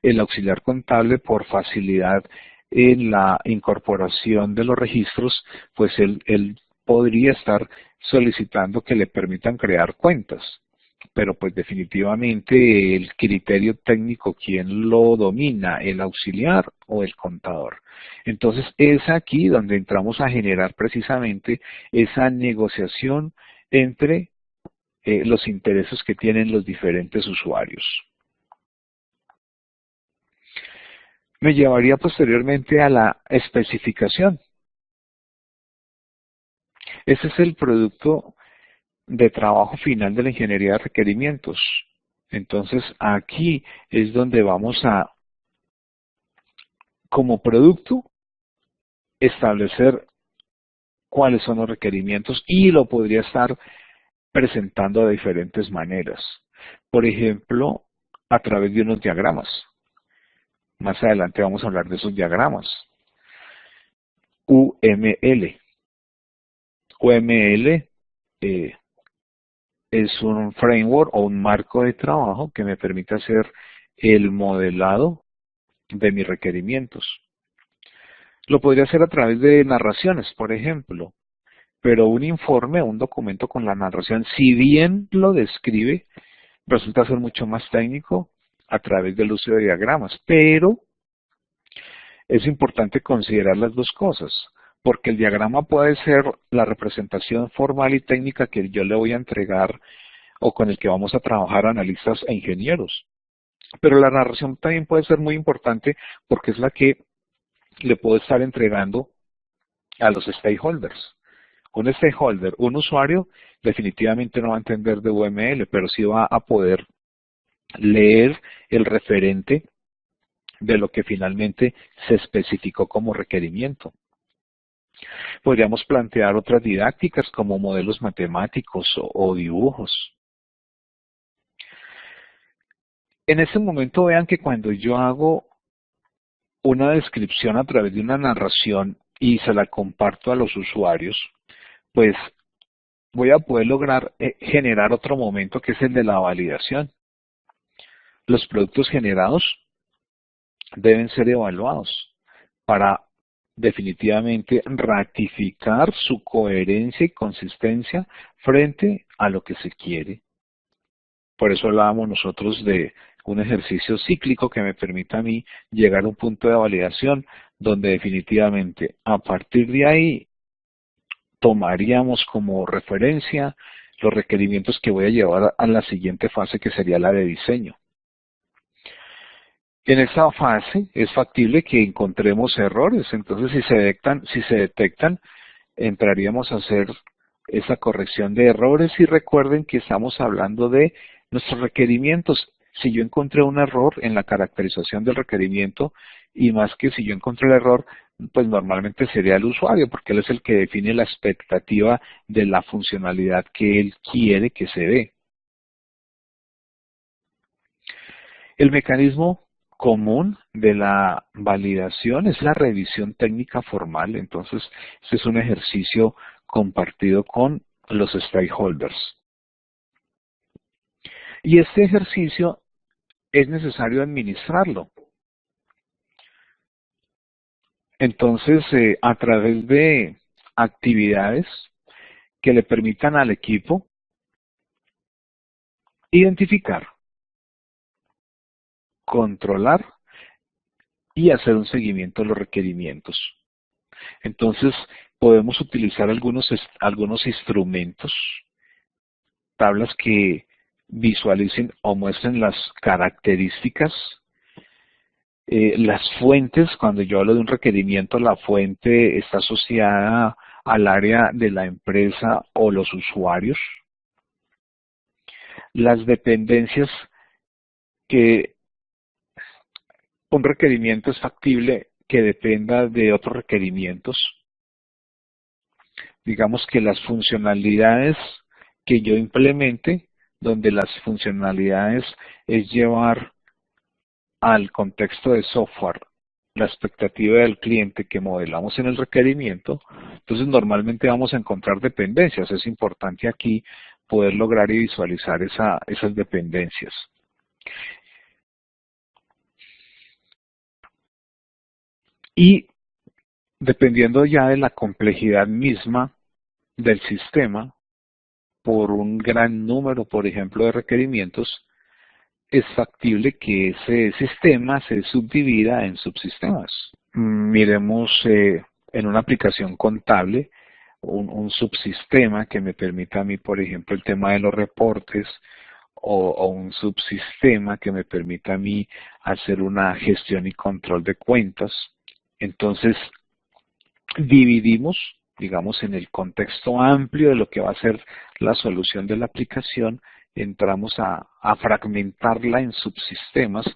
El auxiliar contable, por facilidad en la incorporación de los registros, pues él podría estar solicitando que le permitan crear cuentas. Pero pues definitivamente el criterio técnico, ¿quién lo domina? ¿El auxiliar o el contador? Entonces es aquí donde entramos a generar precisamente esa negociación entre los intereses que tienen los diferentes usuarios. Me llevaría posteriormente a la especificación. Ese es el producto de trabajo final de la ingeniería de requerimientos. Entonces aquí es donde vamos a, como producto, establecer cuáles son los requerimientos y lo podría estar presentando de diferentes maneras. Por ejemplo, a través de unos diagramas. Más adelante vamos a hablar de esos diagramas. UML. UML es un framework o un marco de trabajo que me permite hacer el modelado de mis requerimientos. Lo podría hacer a través de narraciones, por ejemplo, pero un informe, un documento con la narración, si bien lo describe, resulta ser mucho más técnico a través del uso de diagramas, pero es importante considerar las dos cosas, porque el diagrama puede ser la representación formal y técnica que yo le voy a entregar o con el que vamos a trabajar analistas e ingenieros. Pero la narración también puede ser muy importante porque es la que le puedo estar entregando a los stakeholders. Un stakeholder, un usuario, definitivamente no va a entender de UML, pero sí va a poder leer el referente de lo que finalmente se especificó como requerimiento. Podríamos plantear otras didácticas como modelos matemáticos o dibujos. En ese momento vean que cuando yo hago una descripción a través de una narración y se la comparto a los usuarios, pues voy a poder lograr generar otro momento que es el de la validación. Los productos generados deben ser evaluados para definitivamente ratificar su coherencia y consistencia frente a lo que se quiere. Por eso hablábamos nosotros de un ejercicio cíclico que me permita a mí llegar a un punto de validación donde definitivamente a partir de ahí tomaríamos como referencia los requerimientos que voy a llevar a la siguiente fase, que sería la de diseño. En esta fase es factible que encontremos errores, entonces si se detectan, entraríamos a hacer esa corrección de errores y recuerden que estamos hablando de nuestros requerimientos. si yo encontré un error en la caracterización del requerimiento, y más que si yo encontré el error, pues normalmente sería el usuario, porque él es el que define la expectativa de la funcionalidad que él quiere que se dé. El mecanismo común de la validación es la revisión técnica formal. Entonces, este es un ejercicio compartido con los stakeholders. Y este ejercicio es necesario administrarlo. Entonces, a través de actividades que le permitan al equipo identificar, controlar y hacer un seguimiento de los requerimientos. Entonces, podemos utilizar algunos instrumentos, tablas que visualicen o muestren las características, las fuentes. Cuando yo hablo de un requerimiento, la fuente está asociada al área de la empresa o los usuarios. Las dependencias que un requerimiento es factible que dependa de otros requerimientos. Digamos que las funcionalidades que yo implemente, donde las funcionalidades es llevar al contexto de software la expectativa del cliente que modelamos en el requerimiento, entonces normalmente vamos a encontrar dependencias. Es importante aquí poder lograr y visualizar esas dependencias. Y dependiendo ya de la complejidad misma del sistema, por un gran número, por ejemplo, de requerimientos, es factible que ese sistema se subdivida en subsistemas. Miremos en una aplicación contable un subsistema que me permita a mí, por ejemplo, el tema de los reportes, o un subsistema que me permita a mí hacer una gestión y control de cuentas. Entonces, dividimos, digamos, en el contexto amplio de lo que va a ser la solución de la aplicación, entramos a fragmentarla en subsistemas,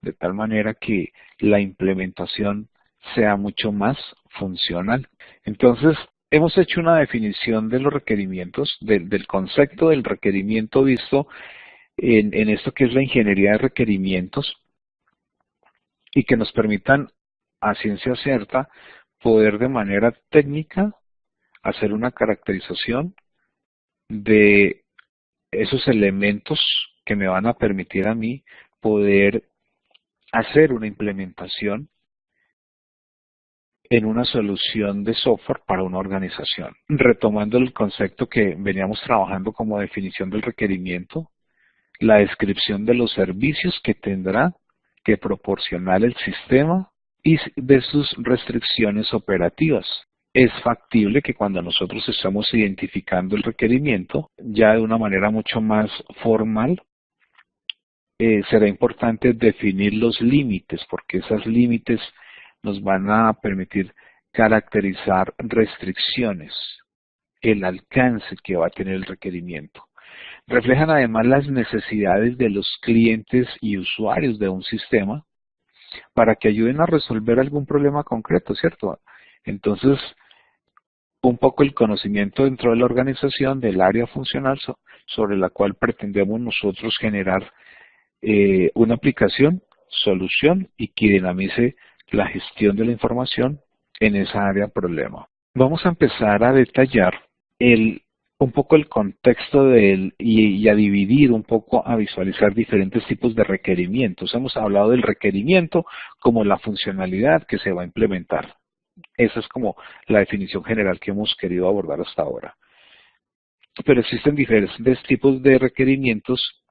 de tal manera que la implementación sea mucho más funcional. Entonces, hemos hecho una definición de los requerimientos, del concepto del requerimiento visto en esto que es la ingeniería de requerimientos, y que nos permitan a ciencia cierta poder de manera técnica hacer una caracterización de esos elementos que me van a permitir a mí poder hacer una implementación en una solución de software para una organización. Retomando el concepto que veníamos trabajando como definición del requerimiento, la descripción de los servicios que tendrá que proporcionar el sistema y de sus restricciones operativas. Es factible que cuando nosotros estamos identificando el requerimiento, ya de una manera mucho más formal, será importante definir los límites, porque esos límites nos van a permitir caracterizar restricciones, el alcance que va a tener el requerimiento. Reflejan además las necesidades de los clientes y usuarios de un sistema para que ayuden a resolver algún problema concreto, ¿cierto? Entonces, un poco el conocimiento dentro de la organización del área funcional sobre la cual pretendemos nosotros generar una aplicación, solución y que dinamice la gestión de la información en esa área problema. Vamos a empezar a detallar un poco el contexto y a dividir un poco, a visualizar diferentes tipos de requerimientos. Hemos hablado del requerimiento como la funcionalidad que se va a implementar. Esa es como la definición general que hemos querido abordar hasta ahora. Pero existen diferentes tipos de requerimientos,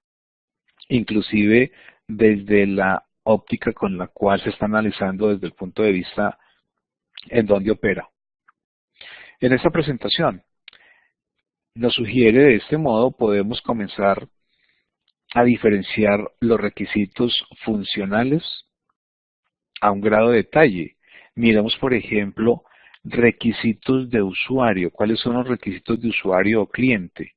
inclusive desde la óptica con la cual se está analizando desde el punto de vista en donde opera. En esta presentación nos sugiere de este modo podemos comenzar a diferenciar los requisitos funcionales a un grado de detalle. Miramos, por ejemplo, requisitos de usuario. ¿Cuáles son los requisitos de usuario o cliente?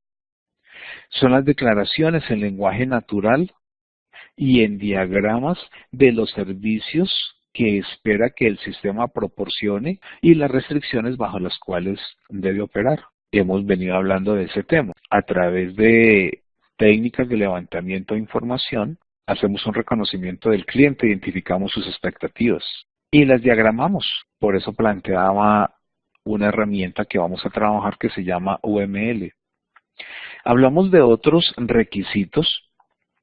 Son las declaraciones en lenguaje natural y en diagramas de los servicios que espera que el sistema proporcione y las restricciones bajo las cuales debe operar. Hemos venido hablando de ese tema. A través de técnicas de levantamiento de información, hacemos un reconocimiento del cliente, identificamos sus expectativas y las diagramamos. Por eso planteaba una herramienta que vamos a trabajar que se llama UML. Hablamos de otros requisitos,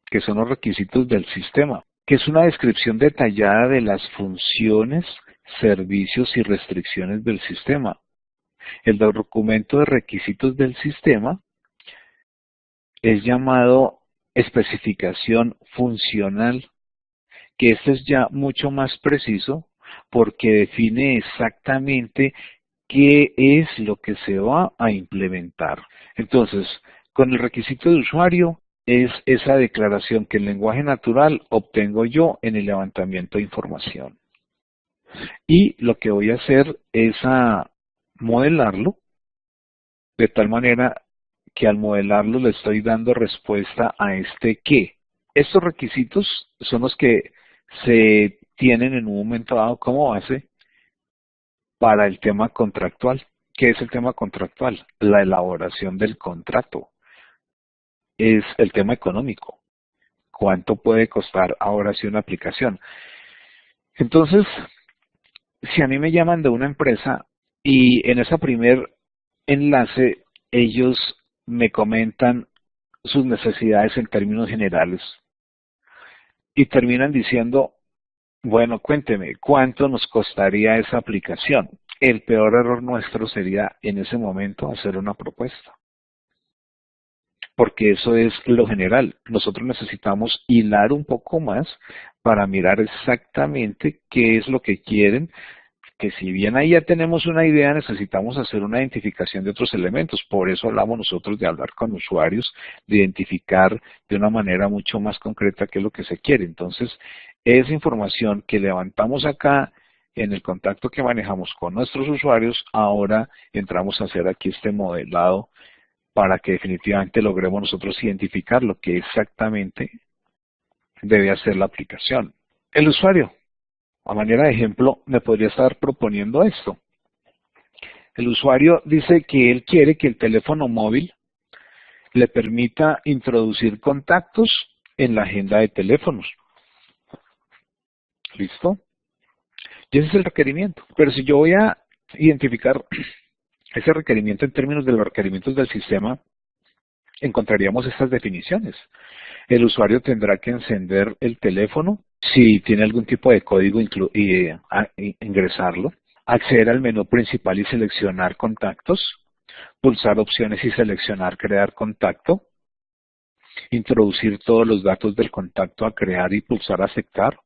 que son los requisitos del sistema, que es una descripción detallada de las funciones, servicios y restricciones del sistema. El documento de requisitos del sistema es llamado especificación funcional, que este es ya mucho más preciso porque define exactamente qué es lo que se va a implementar. Entonces, con el requisito de usuario es esa declaración que en lenguaje natural obtengo yo en el levantamiento de información. Y lo que voy a hacer es modelarlo de tal manera que al modelarlo le estoy dando respuesta a este qué. Estos requisitos son los que se tienen en un momento dado como base para el tema contractual. ¿Qué es el tema contractual? La elaboración del contrato. Es el tema económico. ¿Cuánto puede costar ahora sí una aplicación? Entonces, si a mí me llaman de una empresa y en ese primer enlace ellos me comentan sus necesidades en términos generales y terminan diciendo, bueno, cuénteme, ¿cuánto nos costaría esa aplicación? El peor error nuestro sería en ese momento hacer una propuesta, porque eso es lo general. Nosotros necesitamos hilar un poco más para mirar exactamente qué es lo que quieren, que si bien ahí ya tenemos una idea, necesitamos hacer una identificación de otros elementos. Por eso hablamos nosotros de hablar con usuarios, de identificar de una manera mucho más concreta qué es lo que se quiere. Entonces, esa información que levantamos acá en el contacto que manejamos con nuestros usuarios, ahora entramos a hacer aquí este modelado para que definitivamente logremos nosotros identificar lo que exactamente debe hacer la aplicación. El usuario, a manera de ejemplo, me podría estar proponiendo esto. El usuario dice que él quiere que el teléfono móvil le permita introducir contactos en la agenda de teléfonos. ¿Listo? Y ese es el requerimiento. Pero si yo voy a identificar ese requerimiento en términos de los requerimientos del sistema, encontraríamos estas definiciones. El usuario tendrá que encender el teléfono, si tiene algún tipo de código ingresarlo, acceder al menú principal y seleccionar contactos, pulsar opciones y seleccionar crear contacto, introducir todos los datos del contacto a crear y pulsar aceptar.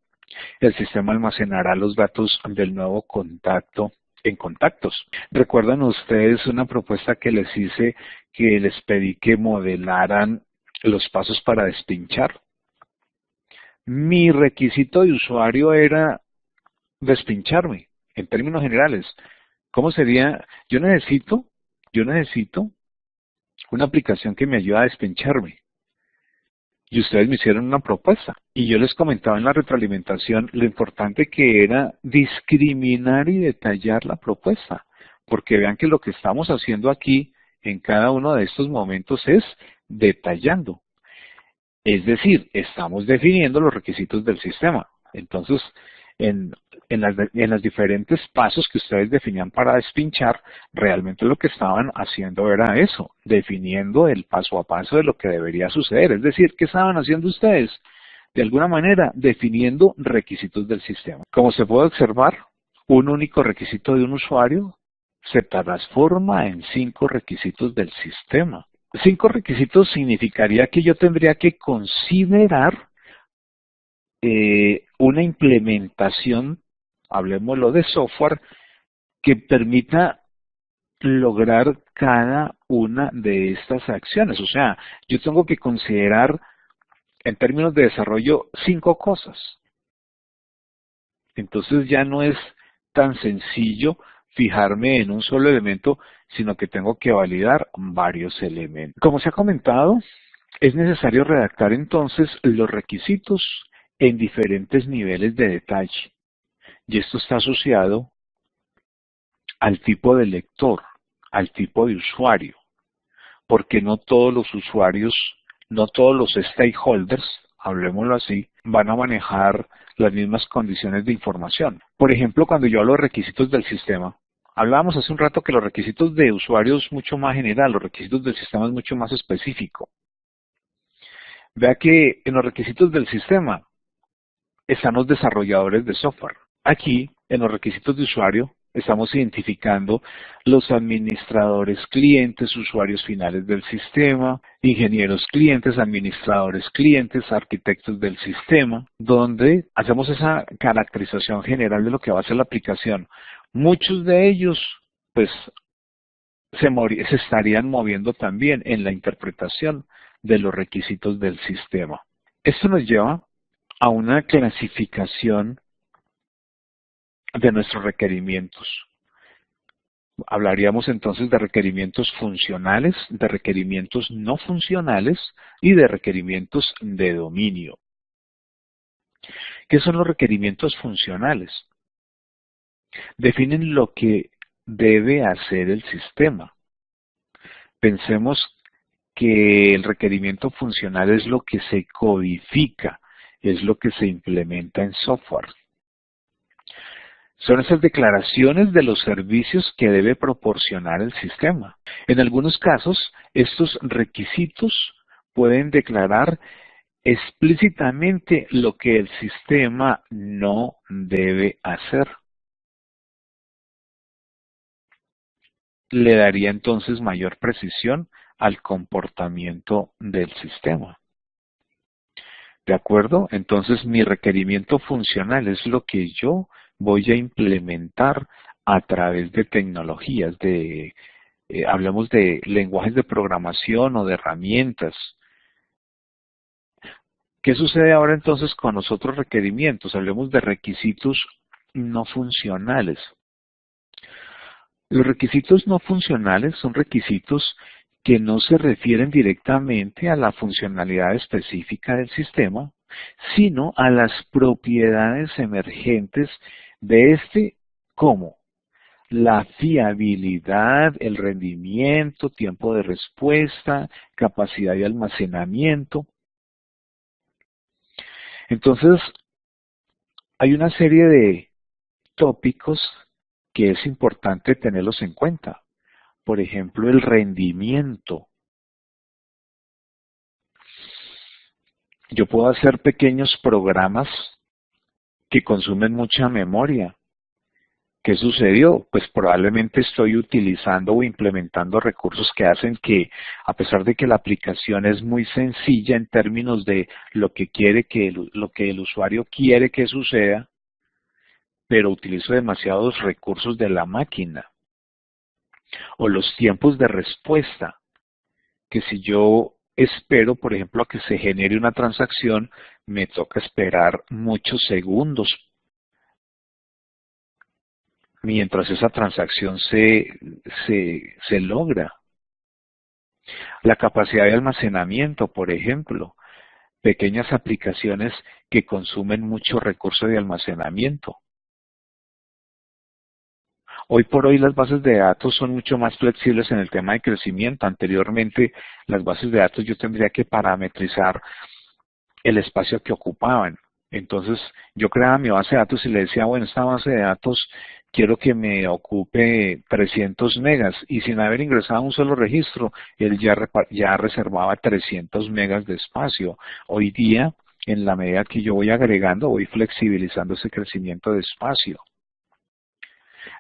El sistema almacenará los datos del nuevo contacto en contactos. ¿Recuerdan ustedes una propuesta que les hice que les pedí que modelaran los pasos para despinchar? Mi requisito de usuario era despincharme, en términos generales. ¿Cómo sería? Yo necesito una aplicación que me ayude a despincharme. Y ustedes me hicieron una propuesta. Y yo les comentaba en la retroalimentación lo importante que era discriminar y detallar la propuesta. Porque vean que lo que estamos haciendo aquí en cada uno de estos momentos es detallando. Es decir, estamos definiendo los requisitos del sistema. Entonces, en los diferentes pasos que ustedes definían para despinchar, realmente lo que estaban haciendo era eso, definiendo el paso a paso de lo que debería suceder. Es decir, ¿qué estaban haciendo ustedes? De alguna manera, definiendo requisitos del sistema. Como se puede observar, un único requisito de un usuario se transforma en 5 requisitos del sistema. 5 requisitos significaría que yo tendría que considerar una implementación, hablemoslo de software, que permita lograr cada una de estas acciones. O sea, yo tengo que considerar en términos de desarrollo 5 cosas. Entonces ya no es tan sencillo fijarme en un solo elemento, sino que tengo que validar varios elementos. Como se ha comentado, Es necesario redactar entonces los requisitos en diferentes niveles de detalle. Y esto está asociado al tipo de lector, al tipo de usuario, porque no todos los usuarios, no todos los stakeholders, hablemoslo así, van a manejar las mismas condiciones de información. Por ejemplo, cuando yo hablo de requisitos del sistema, hablábamos hace un rato que los requisitos de usuario es mucho más general, los requisitos del sistema es mucho más específico. Vea que en los requisitos del sistema están los desarrolladores de software. Aquí, en los requisitos de usuario, estamos identificando los administradores clientes, usuarios finales del sistema, ingenieros clientes, administradores clientes, arquitectos del sistema, donde hacemos esa caracterización general de lo que va a ser la aplicación. Muchos de ellos, pues, se estarían moviendo también en la interpretación de los requisitos del sistema. Esto nos lleva a una clasificación de nuestros requerimientos. Hablaríamos entonces de requerimientos funcionales, de requerimientos no funcionales y de requerimientos de dominio. ¿Qué son los requerimientos funcionales? Definen lo que debe hacer el sistema. Pensemos que el requerimiento funcional es lo que se codifica, es lo que se implementa en software. Son esas declaraciones de los servicios que debe proporcionar el sistema. En algunos casos, estos requisitos pueden declarar explícitamente lo que el sistema no debe hacer. Le daría entonces mayor precisión al comportamiento del sistema. ¿De acuerdo? Entonces mi requerimiento funcional es lo que yo voy a implementar a través de tecnologías, hablemos de lenguajes de programación o de herramientas. ¿Qué sucede ahora entonces con los otros requerimientos? Hablemos de requisitos no funcionales. Los requisitos no funcionales son requisitos que no se refieren directamente a la funcionalidad específica del sistema, sino a las propiedades emergentes de este, como la fiabilidad, el rendimiento, tiempo de respuesta, capacidad de almacenamiento. Entonces, hay una serie de tópicos que es importante tenerlos en cuenta. Por ejemplo, el rendimiento. Yo puedo hacer pequeños programas que consumen mucha memoria. ¿Qué sucedió? Pues probablemente estoy utilizando o implementando recursos que hacen que, a pesar de que la aplicación es muy sencilla en términos de lo que el usuario quiere que suceda, pero utilizo demasiados recursos de la máquina. O los tiempos de respuesta, que si yo espero, por ejemplo, a que se genere una transacción, me toca esperar muchos segundos mientras esa transacción se logra. La capacidad de almacenamiento, por ejemplo, pequeñas aplicaciones que consumen mucho recurso de almacenamiento. Hoy por hoy las bases de datos son mucho más flexibles en el tema de crecimiento. Anteriormente, las bases de datos yo tendría que parametrizar el espacio que ocupaban. Entonces, yo creaba mi base de datos y le decía, bueno, esta base de datos quiero que me ocupe 300 megas. Y sin haber ingresado un solo registro, él ya reservaba 300 megas de espacio. Hoy día, en la medida que yo voy agregando, voy flexibilizando ese crecimiento de espacio.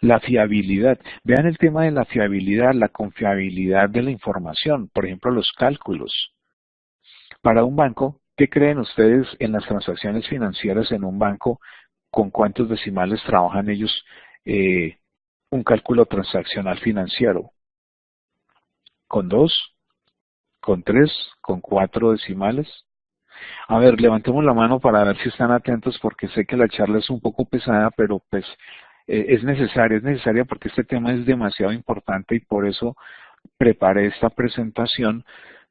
La fiabilidad. Vean el tema de la fiabilidad, la confiabilidad de la información. Por ejemplo, los cálculos. Para un banco, ¿qué creen ustedes en las transacciones financieras en un banco? ¿Con cuántos decimales trabajan ellos un cálculo transaccional financiero? ¿Con 2? ¿Con 3? ¿Con 4 decimales? A ver, levantemos la mano para ver si están atentos porque sé que la charla es un poco pesada, pero pues es necesaria porque este tema es demasiado importante y por eso preparé esta presentación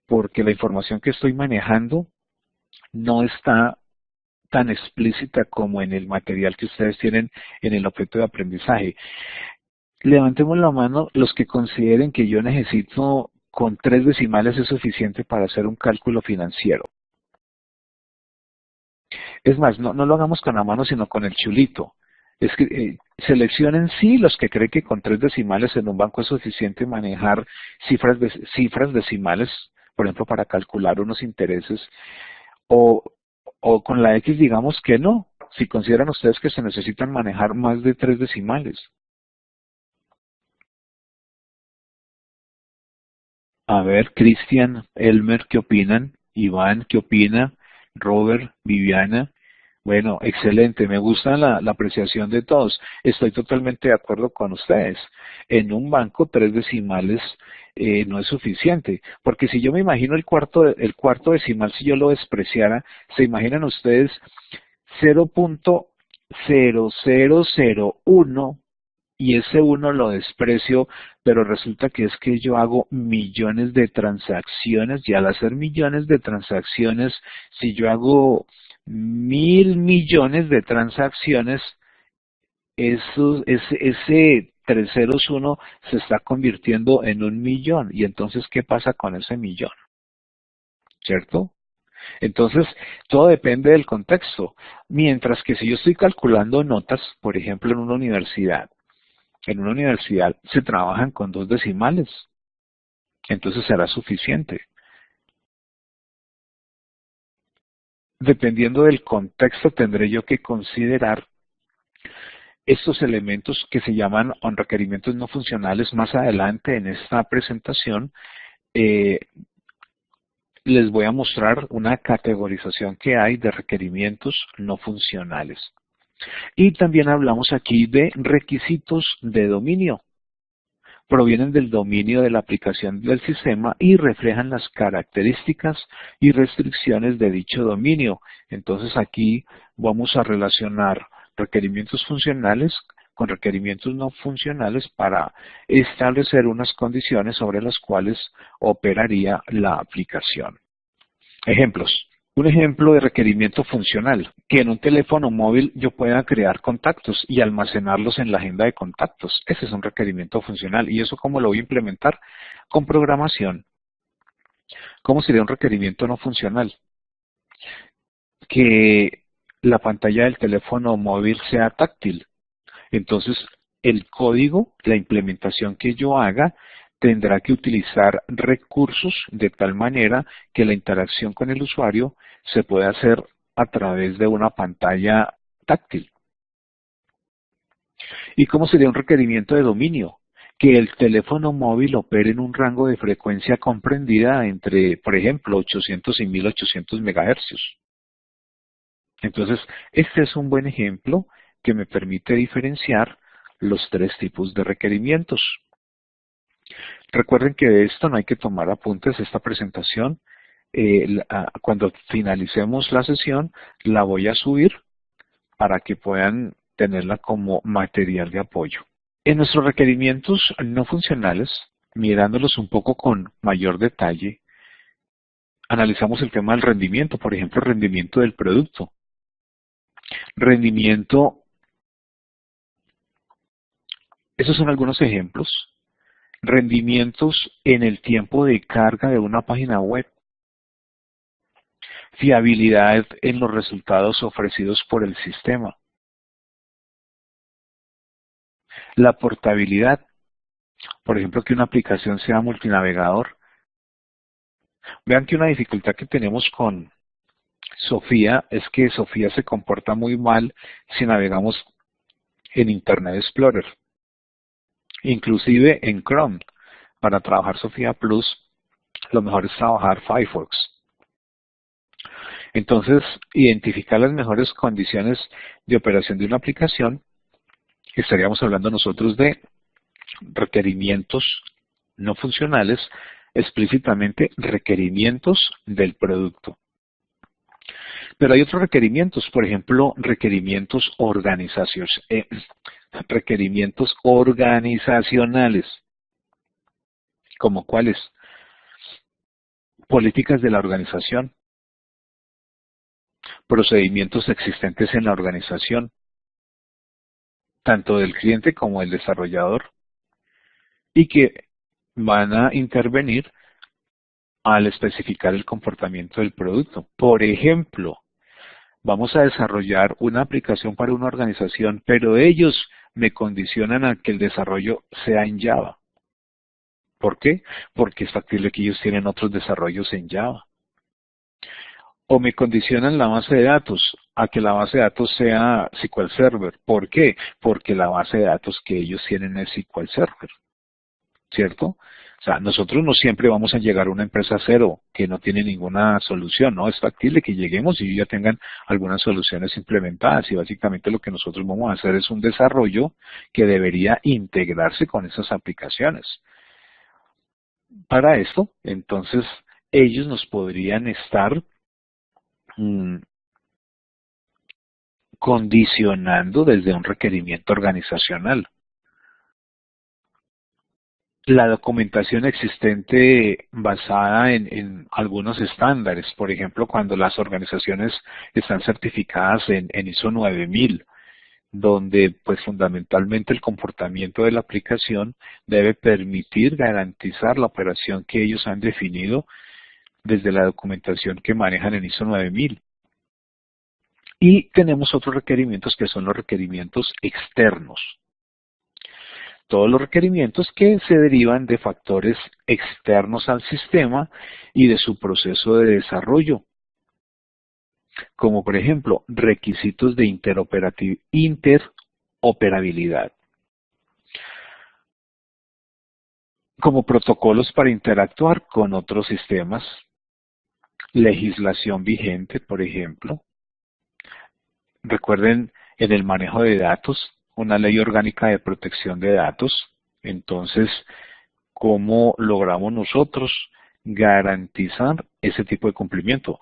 porque la información que estoy manejando no está tan explícita como en el material que ustedes tienen en el objeto de aprendizaje. Levantemos la mano los que consideren que yo necesito con 3 decimales es suficiente para hacer un cálculo financiero. Es más, no lo hagamos con la mano, sino con el chulito. Es que seleccionen sí los que creen que con 3 decimales en un banco es suficiente manejar cifras decimales, por ejemplo, para calcular unos intereses, o, o con la X digamos que no, si consideran ustedes que se necesitan manejar más de 3 decimales. A ver, Cristian, Elmer, ¿qué opinan? Iván, ¿qué opina? Robert, Viviana. Bueno, excelente, me gusta la apreciación de todos. Estoy totalmente de acuerdo con ustedes. En un banco, 3 decimales no es suficiente, porque si yo me imagino el cuarto decimal, si yo lo despreciara, ¿se imaginan ustedes 0.0001 y ese uno lo desprecio, pero resulta que es que yo hago millones de transacciones y al hacer millones de transacciones, si yo hago 1.000 millones de transacciones, ese 301 se está convirtiendo en 1 millón. Y entonces, ¿qué pasa con ese millón? ¿Cierto? Entonces, todo depende del contexto. Mientras que si yo estoy calculando notas, por ejemplo, en una universidad se trabajan con 2 decimales, entonces será suficiente. Dependiendo del contexto, tendré yo que considerar estos elementos que se llaman requerimientos no funcionales. Más adelante en esta presentación les voy a mostrar una categorización que hay de requerimientos no funcionales. Y también hablamos aquí de requisitos de dominio. Provienen del dominio de la aplicación del sistema y reflejan las características y restricciones de dicho dominio. Entonces aquí vamos a relacionar requerimientos funcionales con requerimientos no funcionales para establecer unas condiciones sobre las cuales operaría la aplicación. Ejemplos. Un ejemplo de requerimiento funcional, que en un teléfono móvil yo pueda crear contactos y almacenarlos en la agenda de contactos. Ese es un requerimiento funcional. ¿Y eso cómo lo voy a implementar? Con programación. ¿Cómo sería un requerimiento no funcional? Que la pantalla del teléfono móvil sea táctil. Entonces, el código, la implementación que yo haga, tendrá que utilizar recursos de tal manera que la interacción con el usuario se pueda hacer a través de una pantalla táctil. ¿Y cómo sería un requerimiento de dominio? Que el teléfono móvil opere en un rango de frecuencia comprendida entre, por ejemplo, 800 y 1800 MHz. Entonces, este es un buen ejemplo que me permite diferenciar los 3 tipos de requerimientos. Recuerden que de esto no hay que tomar apuntes. Esta presentación, cuando finalicemos la sesión, la voy a subir para que puedan tenerla como material de apoyo. En nuestros requerimientos no funcionales, mirándolos un poco con mayor detalle, analizamos el tema del rendimiento, por ejemplo, rendimiento del producto. Rendimiento, esos son algunos ejemplos. Rendimientos en el tiempo de carga de una página web. Fiabilidad en los resultados ofrecidos por el sistema. La portabilidad. Por ejemplo, que una aplicación sea multinavegador. Vean que una dificultad que tenemos con Sofía es que Sofía se comporta muy mal si navegamos en Internet Explorer. Inclusive en Chrome. Para trabajar Sofía Plus, lo mejor es trabajar Firefox. Entonces, identificar las mejores condiciones de operación de una aplicación, estaríamos hablando nosotros de requerimientos no funcionales, explícitamente requerimientos del producto. Pero hay otros requerimientos, por ejemplo, requerimientos organizacionales. ¿Como cuáles? políticas de la organización, procedimientos existentes en la organización, tanto del cliente como del desarrollador, y que van a intervenir al especificar el comportamiento del producto. Por ejemplo, vamos a desarrollar una aplicación para una organización, pero ellos me condicionan a que el desarrollo sea en Java. ¿Por qué? Porque es factible que ellos tienen otros desarrollos en Java. O me condicionan la base de datos a que la base de datos sea SQL Server. ¿Por qué? Porque la base de datos que ellos tienen es SQL Server, ¿cierto? O sea, nosotros no siempre vamos a llegar a una empresa cero que no tiene ninguna solución, ¿no? Es factible que lleguemos y ya tengan algunas soluciones implementadas y básicamente lo que nosotros vamos a hacer es un desarrollo que debería integrarse con esas aplicaciones. Para esto, entonces, ellos nos podrían estar mm, condicionando desde un requerimiento organizacional. La documentación existente basada en algunos estándares, por ejemplo, cuando las organizaciones están certificadas en ISO 9000, donde pues fundamentalmente el comportamiento de la aplicación debe permitir garantizar la operación que ellos han definido desde la documentación que manejan en ISO 9000. Y tenemos otros requerimientos que son los requerimientos externos. Todos los requerimientos que se derivan de factores externos al sistema y de su proceso de desarrollo, como por ejemplo requisitos de interoperabilidad, como protocolos para interactuar con otros sistemas, legislación vigente, por ejemplo. Recuerden, en el manejo de datos, una ley orgánica de protección de datos. Entonces, ¿cómo logramos nosotros garantizar ese tipo de cumplimiento?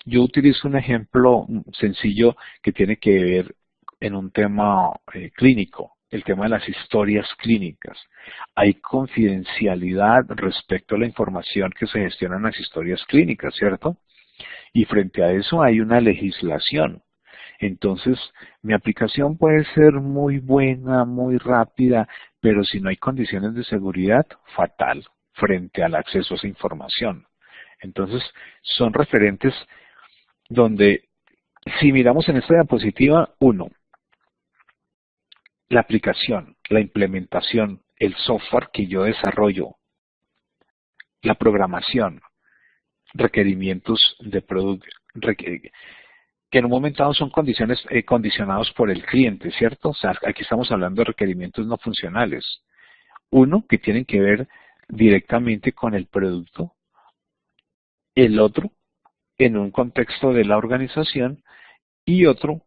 Yo utilizo un ejemplo sencillo que tiene que ver en un tema clínico, el tema de las historias clínicas. Hay confidencialidad respecto a la información que se gestiona en las historias clínicas, ¿cierto? Y frente a eso hay una legislación. Entonces, mi aplicación puede ser muy buena, muy rápida, pero si no hay condiciones de seguridad, fatal frente al acceso a esa información. Entonces, son referentes donde, si miramos en esta diapositiva, uno, la aplicación, la implementación, el software que yo desarrollo, la programación, requerimientos de producto, que en un momento dado son condiciones condicionados por el cliente, ¿cierto? O sea, aquí estamos hablando de requerimientos no funcionales. Uno, que tienen que ver directamente con el producto. El otro, en un contexto de la organización. Y otro,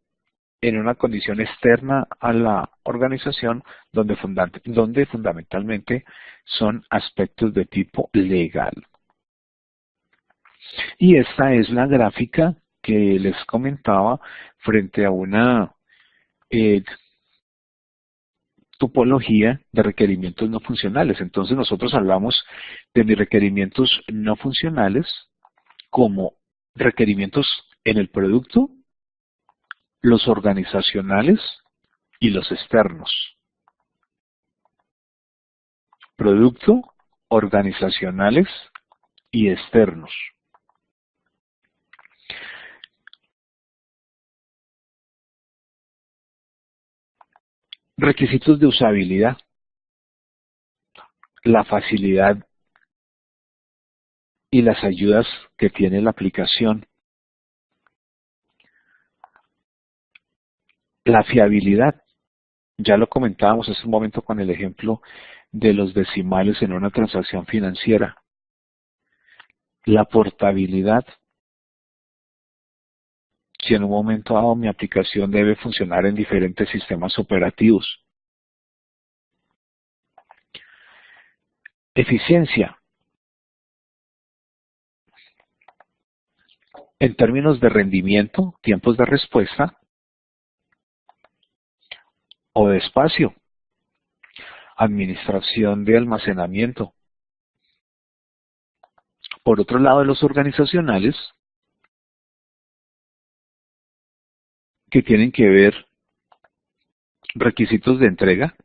en una condición externa a la organización, donde fundamentalmente son aspectos de tipo legal. Y esta es la gráfica que les comentaba frente a una topología de requerimientos no funcionales. Entonces nosotros hablamos de mis requerimientos no funcionales como requerimientos en el producto, los organizacionales y los externos. Producto, organizacionales y externos. Requisitos de usabilidad. La facilidad y las ayudas que tiene la aplicación. La fiabilidad. Ya lo comentábamos hace un momento con el ejemplo de los decimales en una transacción financiera. La portabilidad. Si en un momento dado mi aplicación debe funcionar en diferentes sistemas operativos. Eficiencia. En términos de rendimiento, tiempos de respuesta o de espacio. Administración de almacenamiento. Por otro lado, los organizacionales, que tienen que ver requisitos de entrega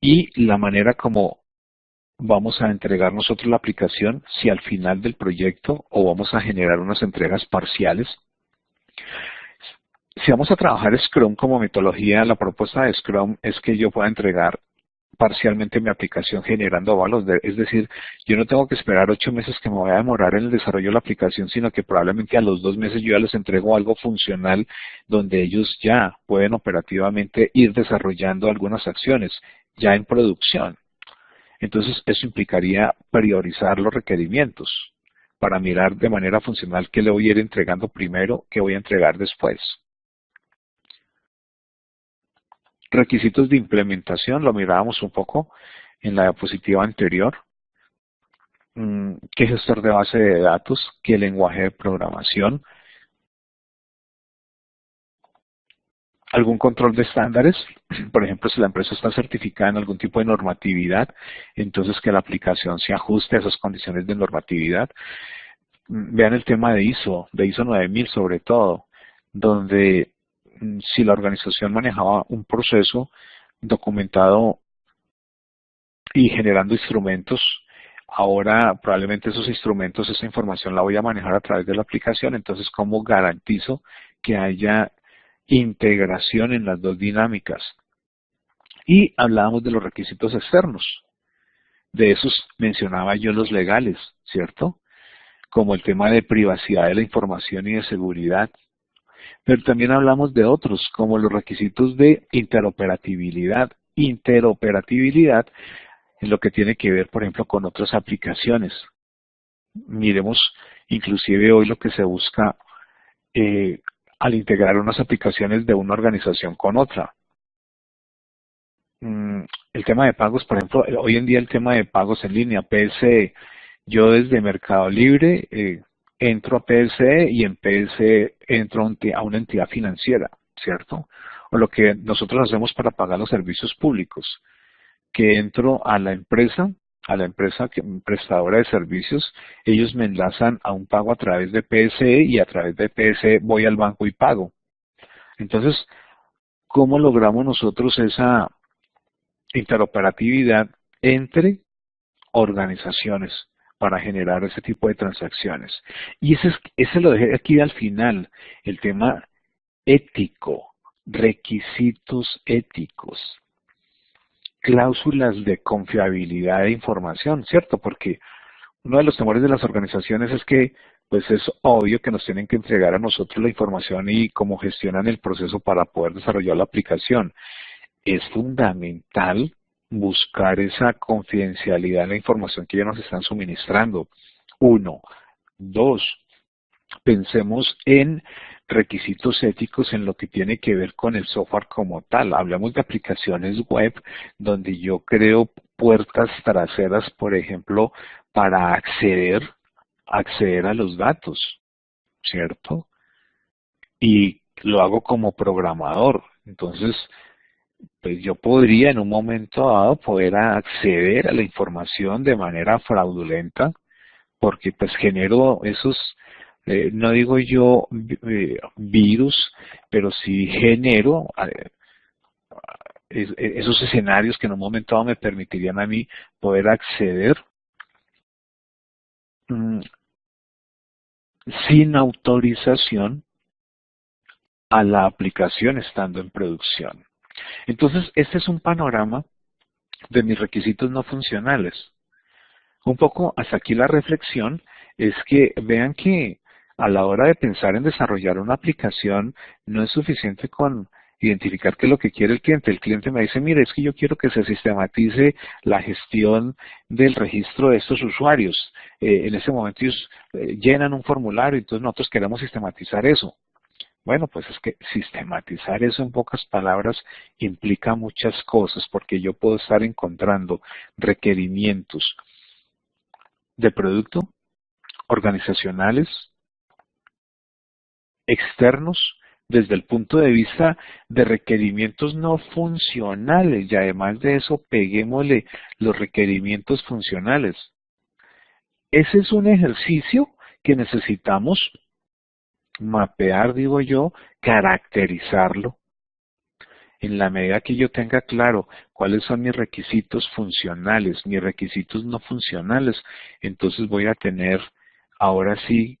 y la manera como vamos a entregar nosotros la aplicación, si al final del proyecto o vamos a generar unas entregas parciales. Si vamos a trabajar Scrum como metodología, la propuesta de Scrum es que yo pueda entregar parcialmente mi aplicación generando valores. Es decir, yo no tengo que esperar 8 meses que me voy a demorar en el desarrollo de la aplicación, sino que probablemente a los 2 meses yo ya les entrego algo funcional donde ellos ya pueden operativamente ir desarrollando algunas acciones ya en producción. Entonces, eso implicaría priorizar los requerimientos para mirar de manera funcional qué le voy a ir entregando primero, qué voy a entregar después. Requisitos de implementación, lo mirábamos un poco en la diapositiva anterior. ¿Qué gestor de base de datos? ¿Qué lenguaje de programación? ¿Algún control de estándares? Por ejemplo, si la empresa está certificada en algún tipo de normatividad, entonces que la aplicación se ajuste a esas condiciones de normatividad. Vean el tema de ISO 9000 sobre todo, donde si la organización manejaba un proceso documentado y generando instrumentos, ahora probablemente esos instrumentos, esa información la voy a manejar a través de la aplicación, entonces ¿cómo garantizo que haya integración en las dos dinámicas? Y hablábamos de los requisitos externos. De esos mencionaba yo los legales, ¿cierto? Como el tema de privacidad de la información y de seguridad. Pero también hablamos de otros, como los requisitos de interoperabilidad. Interoperabilidad en lo que tiene que ver, por ejemplo, con otras aplicaciones. Miremos, inclusive hoy lo que se busca al integrar unas aplicaciones de una organización con otra. El tema de pagos, por ejemplo, hoy en día el tema de pagos en línea, PSE, yo desde Mercado Libre entro a PSE y en PSE entro a una entidad financiera, ¿cierto? O lo que nosotros hacemos para pagar los servicios públicos, que entro a la empresa prestadora de servicios, ellos me enlazan a un pago a través de PSE y a través de PSE voy al banco y pago. Entonces, ¿cómo logramos nosotros esa interoperatividad entre organizaciones para generar ese tipo de transacciones? Y ese lo dejé aquí al final, el tema ético, requisitos éticos, cláusulas de confiabilidad de información, ¿cierto? Porque uno de los temores de las organizaciones es que pues es obvio que nos tienen que entregar a nosotros la información y cómo gestionan el proceso para poder desarrollar la aplicación. Es fundamental buscar esa confidencialidad en la información que ya nos están suministrando. Uno. Dos, pensemos en requisitos éticos en lo que tiene que ver con el software como tal. Hablamos de aplicaciones web donde yo creo puertas traseras, por ejemplo, para acceder a los datos, ¿cierto? Y lo hago como programador. Entonces, pues yo podría en un momento dado poder acceder a la información de manera fraudulenta porque pues genero esos, no digo yo virus, pero sí genero esos escenarios que en un momento dado me permitirían a mí poder acceder mm, sin autorización a la aplicación estando en producción. Entonces, este es un panorama de mis requisitos no funcionales. Un poco hasta aquí la reflexión es que vean que a la hora de pensar en desarrollar una aplicación no es suficiente con identificar qué es lo que quiere el cliente. El cliente me dice, mire, es que yo quiero que se sistematice la gestión del registro de estos usuarios. En ese momento ellos llenan un formulario y entonces nosotros queremos sistematizar eso. Bueno, pues es que sistematizar eso en pocas palabras implica muchas cosas porque yo puedo estar encontrando requerimientos de producto, organizacionales, externos, desde el punto de vista de requerimientos no funcionales, y además de eso peguémosle los requerimientos funcionales. Ese es un ejercicio que necesitamos mapear, digo yo, caracterizarlo. En la medida que yo tenga claro cuáles son mis requisitos funcionales, mis requisitos no funcionales, entonces voy a tener ahora sí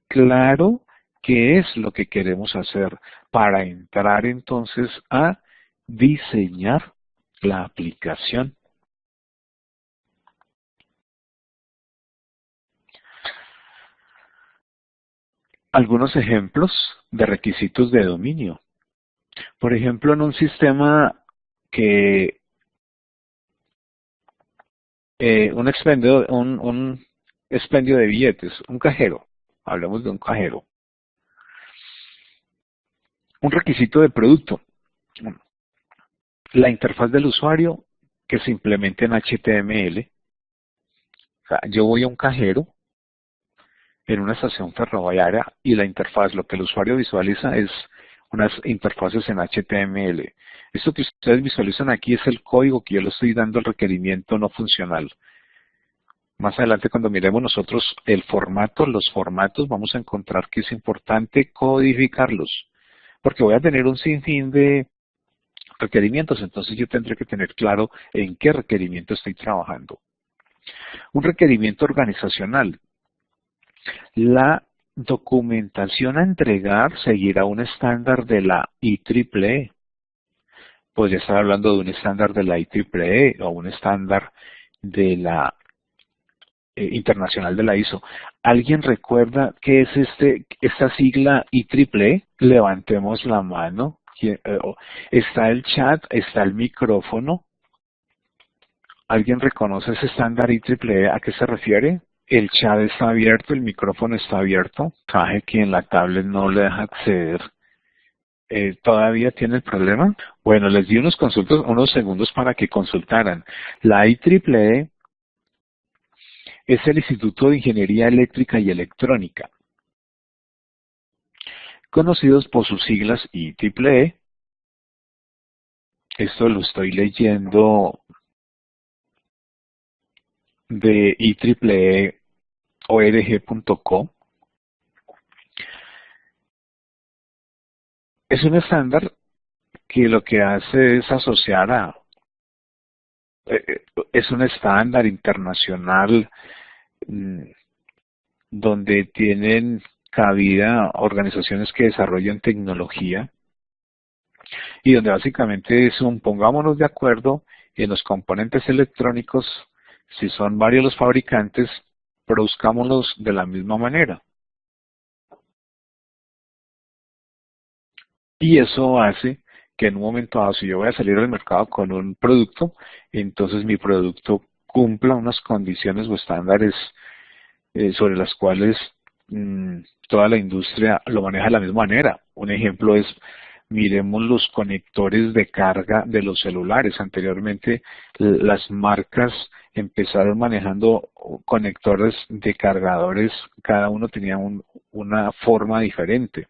claro qué es lo que queremos hacer para entrar entonces a diseñar la aplicación. Algunos ejemplos de requisitos de dominio. Por ejemplo, en un sistema que un expendio de billetes, un cajero, hablemos de un cajero. Un requisito de producto, la interfaz del usuario que se implemente en HTML. O sea, yo voy a un cajero en una estación ferroviaria y la interfaz, lo que el usuario visualiza es unas interfaces en HTML. Esto que ustedes visualizan aquí es el código que yo le estoy dando al requerimiento no funcional. Más adelante cuando miremos nosotros el formato, los formatos, vamos a encontrar que es importante codificarlos, porque voy a tener un sinfín de requerimientos, entonces yo tendré que tener claro en qué requerimiento estoy trabajando. Un requerimiento organizacional. La documentación a entregar seguirá un estándar de la IEEE. Podría estar hablando de un estándar de la IEEE o un estándar de la internacional de la ISO. ¿Alguien recuerda qué es esta sigla IEEE? Levantemos la mano. Está el chat, está el micrófono. ¿Alguien reconoce ese estándar IEEE? ¿A qué se refiere? El chat está abierto, el micrófono está abierto. Sabe que en la tablet no le deja acceder. ¿Todavía tiene el problema? Bueno, les di unos segundos para que consultaran. La IEEE es el Instituto de Ingeniería Eléctrica y Electrónica, conocidos por sus siglas IEEE. Esto lo estoy leyendo de IEEE.org.co. Es un estándar que lo que hace es asociar es un estándar internacional donde tienen cabida organizaciones que desarrollan tecnología y donde básicamente es pongámonos de acuerdo en los componentes electrónicos, si son varios los fabricantes, produzcámoslos de la misma manera. Y eso hace que en un momento dado, si yo voy a salir al mercado con un producto, entonces mi producto cumpla unas condiciones o estándares sobre las cuales toda la industria lo maneja de la misma manera. Un ejemplo es, miremos los conectores de carga de los celulares. Anteriormente las marcas empezaron manejando conectores de cargadores, cada uno tenía una forma diferente.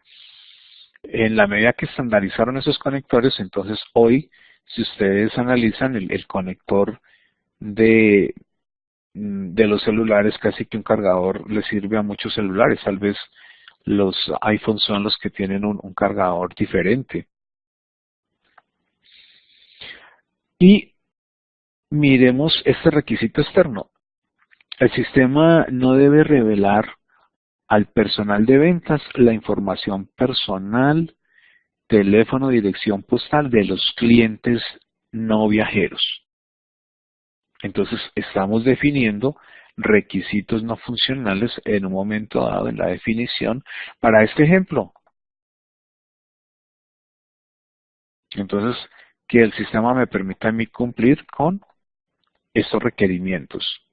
En la medida que estandarizaron esos conectores, entonces hoy, si ustedes analizan el conector de los celulares, casi que un cargador le sirve a muchos celulares. Tal vez los iPhones son los que tienen un cargador diferente. Y miremos este requisito externo. El sistema no debe revelar al personal de ventas la información personal, teléfono, dirección postal de los clientes no viajeros. Entonces estamos definiendo requisitos no funcionales en un momento dado en la definición para este ejemplo. Entonces, que el sistema me permita a mí cumplir con estos requerimientos.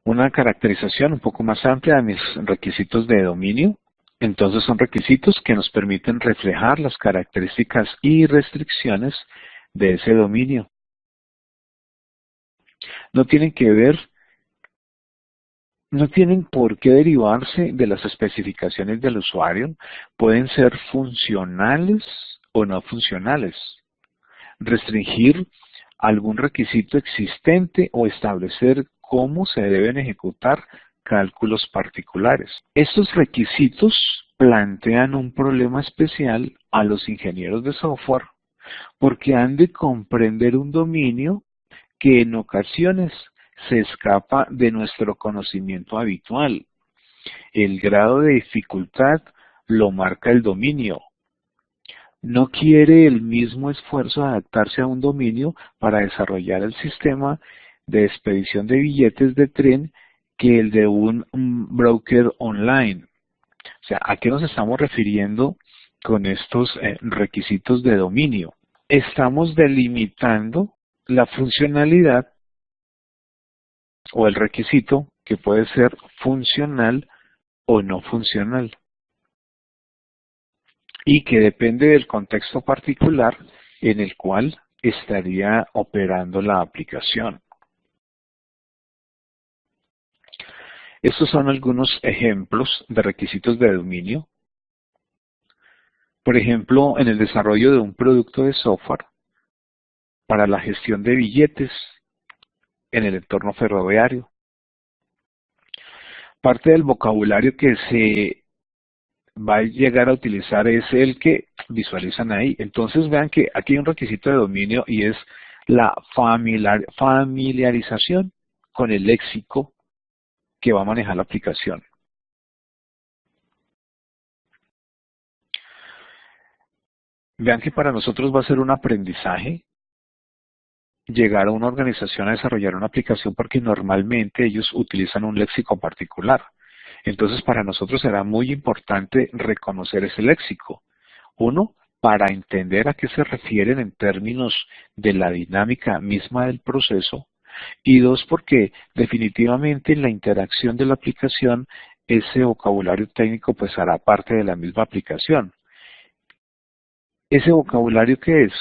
Una caracterización un poco más amplia de mis requisitos de dominio. Entonces son requisitos que nos permiten reflejar las características y restricciones de ese dominio. No tienen que ver No tienen por qué derivarse de las especificaciones del usuario, pueden ser funcionales o no funcionales. Restringir algún requisito existente o establecer cómo se deben ejecutar cálculos particulares. Estos requisitos plantean un problema especial a los ingenieros de software porque han de comprender un dominio que en ocasiones se escapa de nuestro conocimiento habitual. El grado de dificultad lo marca el dominio. No quiere el mismo esfuerzo de adaptarse a un dominio para desarrollar el sistema de expedición de billetes de tren que el de un broker online. O sea, ¿a qué nos estamos refiriendo con estos requisitos de dominio? Estamos delimitando la funcionalidad o el requisito que puede ser funcional o no funcional y que depende del contexto particular en el cual estaría operando la aplicación. Estos son algunos ejemplos de requisitos de dominio. Por ejemplo, en el desarrollo de un producto de software para la gestión de billetes en el entorno ferroviario. Parte del vocabulario que se va a llegar a utilizar es el que visualizan ahí. Entonces vean que aquí hay un requisito de dominio y es la familiarización con el léxico que va a manejar la aplicación. Vean que para nosotros va a ser un aprendizaje llegar a una organización a desarrollar una aplicación porque normalmente ellos utilizan un léxico particular. Entonces para nosotros será muy importante reconocer ese léxico. Uno, para entender a qué se refieren en términos de la dinámica misma del proceso. Y dos, porque definitivamente en la interacción de la aplicación ese vocabulario técnico pues hará parte de la misma aplicación. ¿Ese vocabulario qué es?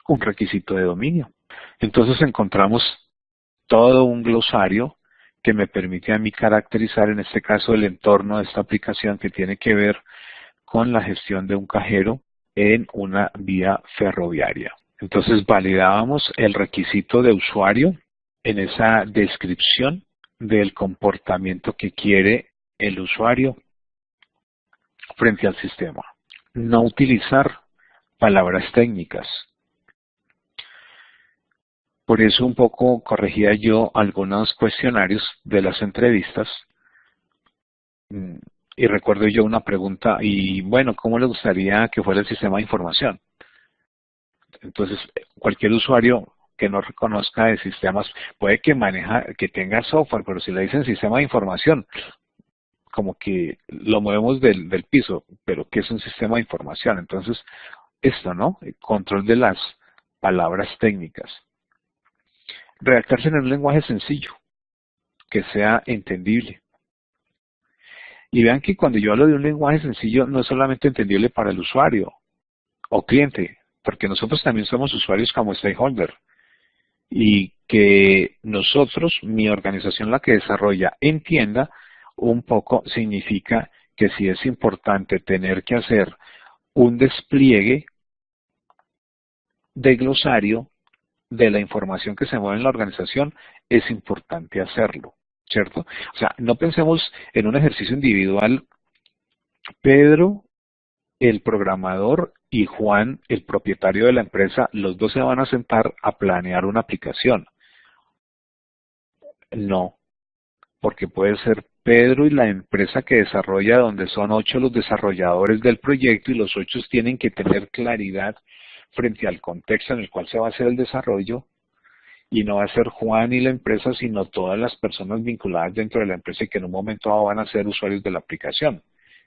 Un requisito de dominio. Entonces encontramos todo un glosario que me permite a mí caracterizar en este caso el entorno de esta aplicación que tiene que ver con la gestión de un cajero en una vía ferroviaria. Entonces validábamos el requisito de usuario en esa descripción del comportamiento que quiere el usuario frente al sistema. No utilizar palabras técnicas. Por eso un poco corregía yo algunos cuestionarios de las entrevistas y recuerdo yo una pregunta y bueno, ¿cómo le gustaría que fuera el sistema de información? Entonces, cualquier usuario que no reconozca de sistemas puede que tenga software, pero si le dicen sistema de información, como que lo movemos del piso, pero ¿qué es un sistema de información? Entonces, esto, ¿no? El control de las palabras técnicas. Redactarse en un lenguaje sencillo, que sea entendible. Y vean que cuando yo hablo de un lenguaje sencillo, no es solamente entendible para el usuario o cliente, porque nosotros también somos usuarios como stakeholder. Y que nosotros, mi organización la que desarrolla, entienda un poco significa que si es importante tener que hacer un despliegue de glosario de la información que se mueve en la organización, es importante hacerlo, ¿cierto? O sea, no pensemos en un ejercicio individual, Pedro, el programador, y Juan, el propietario de la empresa, los dos se van a sentar a planear una aplicación. No, porque puede ser Pedro y la empresa que desarrolla, donde son 8 los desarrolladores del proyecto y los 8 tienen que tener claridad frente al contexto en el cual se va a hacer el desarrollo, y no va a ser Juan y la empresa, sino todas las personas vinculadas dentro de la empresa y que en un momento dado van a ser usuarios de la aplicación.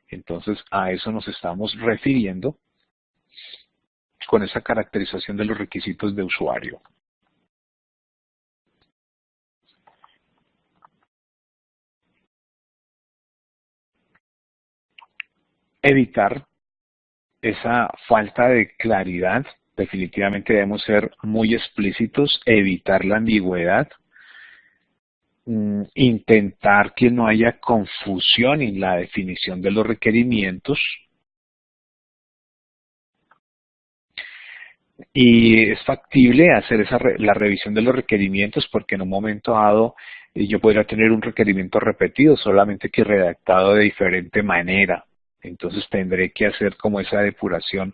Entonces, a eso nos estamos refiriendo con esa caracterización de los requisitos de usuario. Evitar esa falta de claridad. Definitivamente debemos ser muy explícitos, evitar la ambigüedad. intentar que no haya confusión en la definición de los requerimientos. Y es factible hacer la revisión de los requerimientos porque en un momento dado yo podría tener un requerimiento repetido, solamente que redactado de diferente manera. Entonces tendré que hacer como esa depuración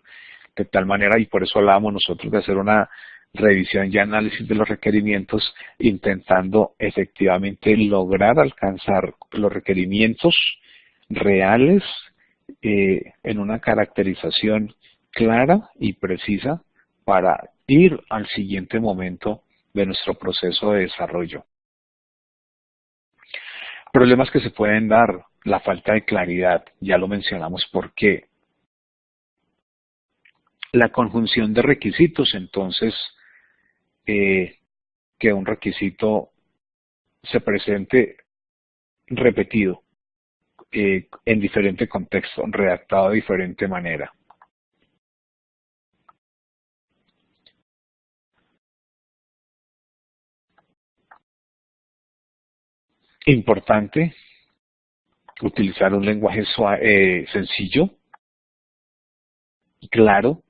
de tal manera, y por eso hablábamos nosotros de hacer una revisión y análisis de los requerimientos, intentando efectivamente lograr alcanzar los requerimientos reales en una caracterización clara y precisa para ir al siguiente momento de nuestro proceso de desarrollo. Problemas que se pueden dar, la falta de claridad, ya lo mencionamos por qué. La conjunción de requisitos, entonces, que un requisito se presente repetido, en diferente contexto, redactado de diferente manera. Importante utilizar un lenguaje sencillo, claro,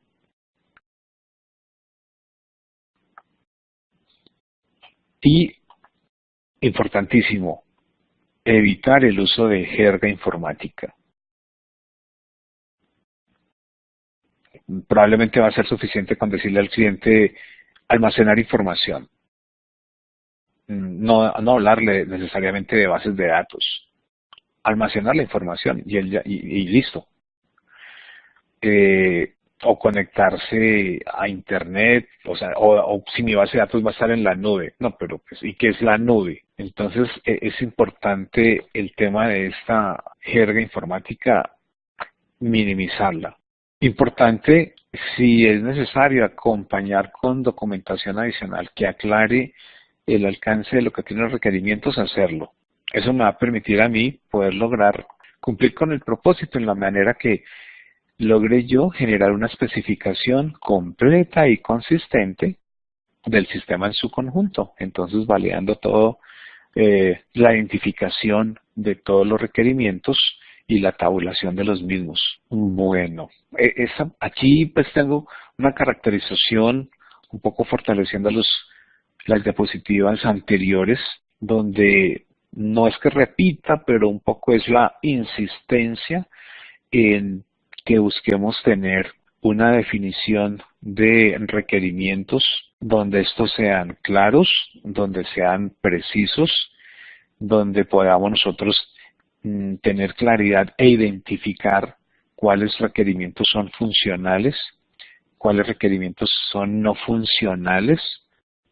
y importantísimo, evitar el uso de jerga informática. Probablemente va a ser suficiente con decirle al cliente almacenar información. No hablarle necesariamente de bases de datos. Almacenar la información y listo. O conectarse a internet, o si mi base de datos va a estar en la nube. No, pero pues, ¿y qué es la nube? Entonces es importante el tema de esta jerga informática, minimizarla. Importante, si es necesario, acompañar con documentación adicional que aclare el alcance de lo que tienen los requerimientos, hacerlo. Eso me va a permitir a mí poder lograr cumplir con el propósito en la manera que logre yo generar una especificación completa y consistente del sistema en su conjunto. Entonces, validando todo, la identificación de todos los requerimientos y la tabulación de los mismos. Bueno, aquí pues tengo una caracterización un poco fortaleciendo las diapositivas anteriores, donde no es que repita, pero un poco es la insistencia en que busquemos tener una definición de requerimientos donde estos sean claros, donde sean precisos, donde podamos nosotros tener claridad e identificar cuáles requerimientos son funcionales, cuáles requerimientos son no funcionales,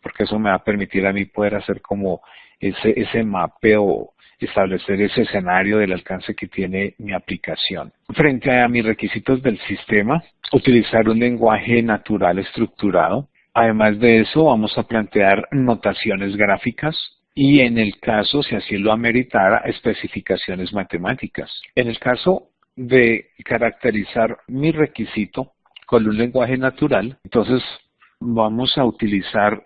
porque eso me va a permitir a mí poder hacer como ese mapeo, establecer ese escenario del alcance que tiene mi aplicación. Frente a mis requisitos del sistema, utilizar un lenguaje natural estructurado. Además de eso, vamos a plantear notaciones gráficas y en el caso, si así lo ameritara, especificaciones matemáticas. En el caso de caracterizar mi requisito con un lenguaje natural, entonces vamos a utilizar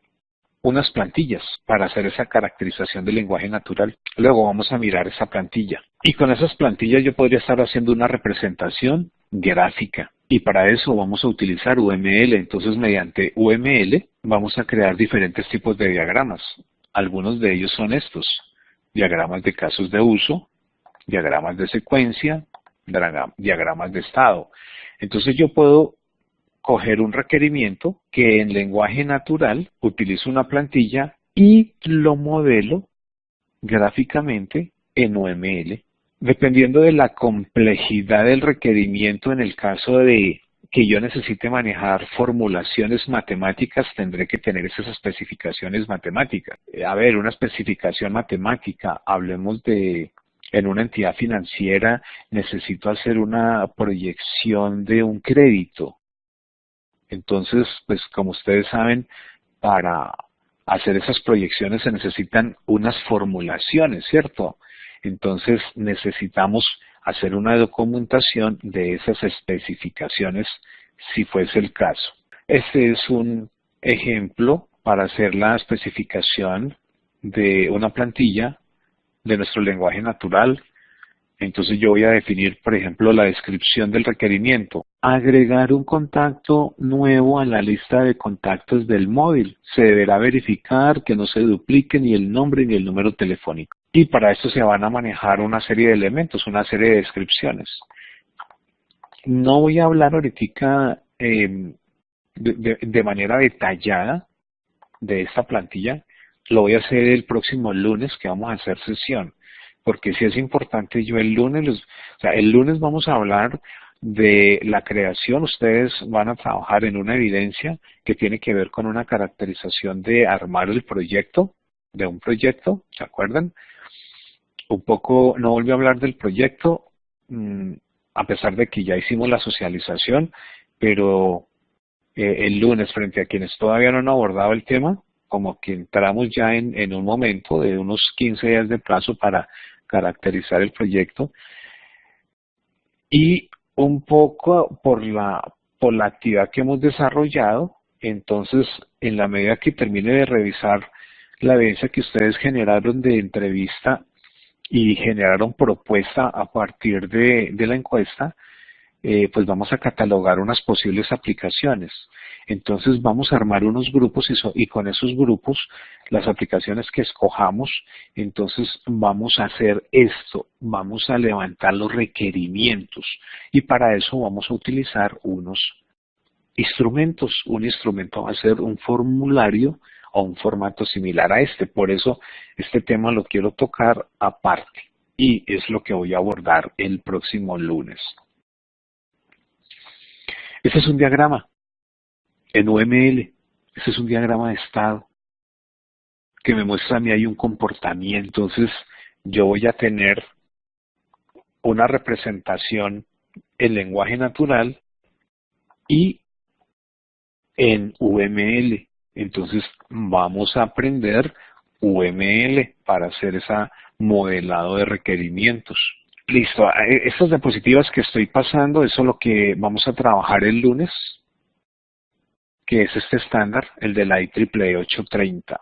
unas plantillas para hacer esa caracterización del lenguaje natural. Luego vamos a mirar esa plantilla. Y con esas plantillas yo podría estar haciendo una representación gráfica. Y para eso vamos a utilizar UML. Entonces, mediante UML vamos a crear diferentes tipos de diagramas. Algunos de ellos son estos: diagramas de casos de uso, diagramas de secuencia, diagramas de estado. Entonces yo puedo coger un requerimiento que en lenguaje natural utilizo una plantilla y lo modelo gráficamente en UML. Dependiendo de la complejidad del requerimiento, en el caso de que yo necesite manejar formulaciones matemáticas, tendré que tener esas especificaciones matemáticas. A ver, una especificación matemática, hablemos de, en una entidad financiera, necesito hacer una proyección de un crédito. Entonces, pues como ustedes saben, para hacer esas proyecciones se necesitan unas formulaciones, ¿cierto? Entonces necesitamos hacer una documentación de esas especificaciones si fuese el caso. Este es un ejemplo para hacer la especificación de una plantilla de nuestro lenguaje natural. Entonces yo voy a definir, por ejemplo, la descripción del requerimiento. Agregar un contacto nuevo a la lista de contactos del móvil. Se deberá verificar que no se duplique ni el nombre ni el número telefónico. Y para esto se van a manejar una serie de elementos, una serie de descripciones. No voy a hablar ahorita de manera detallada de esta plantilla. Lo voy a hacer el próximo lunes que vamos a hacer sesión. Porque sí es importante, yo el lunes vamos a hablar de la creación. Ustedes van a trabajar en una evidencia que tiene que ver con una caracterización de armar el proyecto, de un proyecto, ¿se acuerdan? Un poco, no volví a hablar del proyecto, a pesar de que ya hicimos la socialización, pero el lunes, frente a quienes todavía no han abordado el tema, como que entramos ya en un momento de unos 15 días de plazo para caracterizar el proyecto, y un poco por la actividad que hemos desarrollado. Entonces, en la medida que termine de revisar la evidencia que ustedes generaron de entrevista y generaron propuesta a partir de la encuesta, pues vamos a catalogar unas posibles aplicaciones. Entonces vamos a armar unos grupos y con esos grupos, las aplicaciones que escojamos, entonces vamos a hacer esto, vamos a levantar los requerimientos, y para eso vamos a utilizar unos instrumentos. Un instrumento va a ser un formulario o un formato similar a este. Por eso este tema lo quiero tocar aparte y es lo que voy a abordar el próximo lunes. Este es un diagrama en UML. Este es un diagrama de estado que me muestra a mí hay un comportamiento. Entonces yo voy a tener una representación en lenguaje natural y en UML. Entonces vamos a aprender UML para hacer ese modelado de requerimientos. Listo, estas diapositivas que estoy pasando, eso es lo que vamos a trabajar el lunes, que es este estándar, el de la IEEE 830,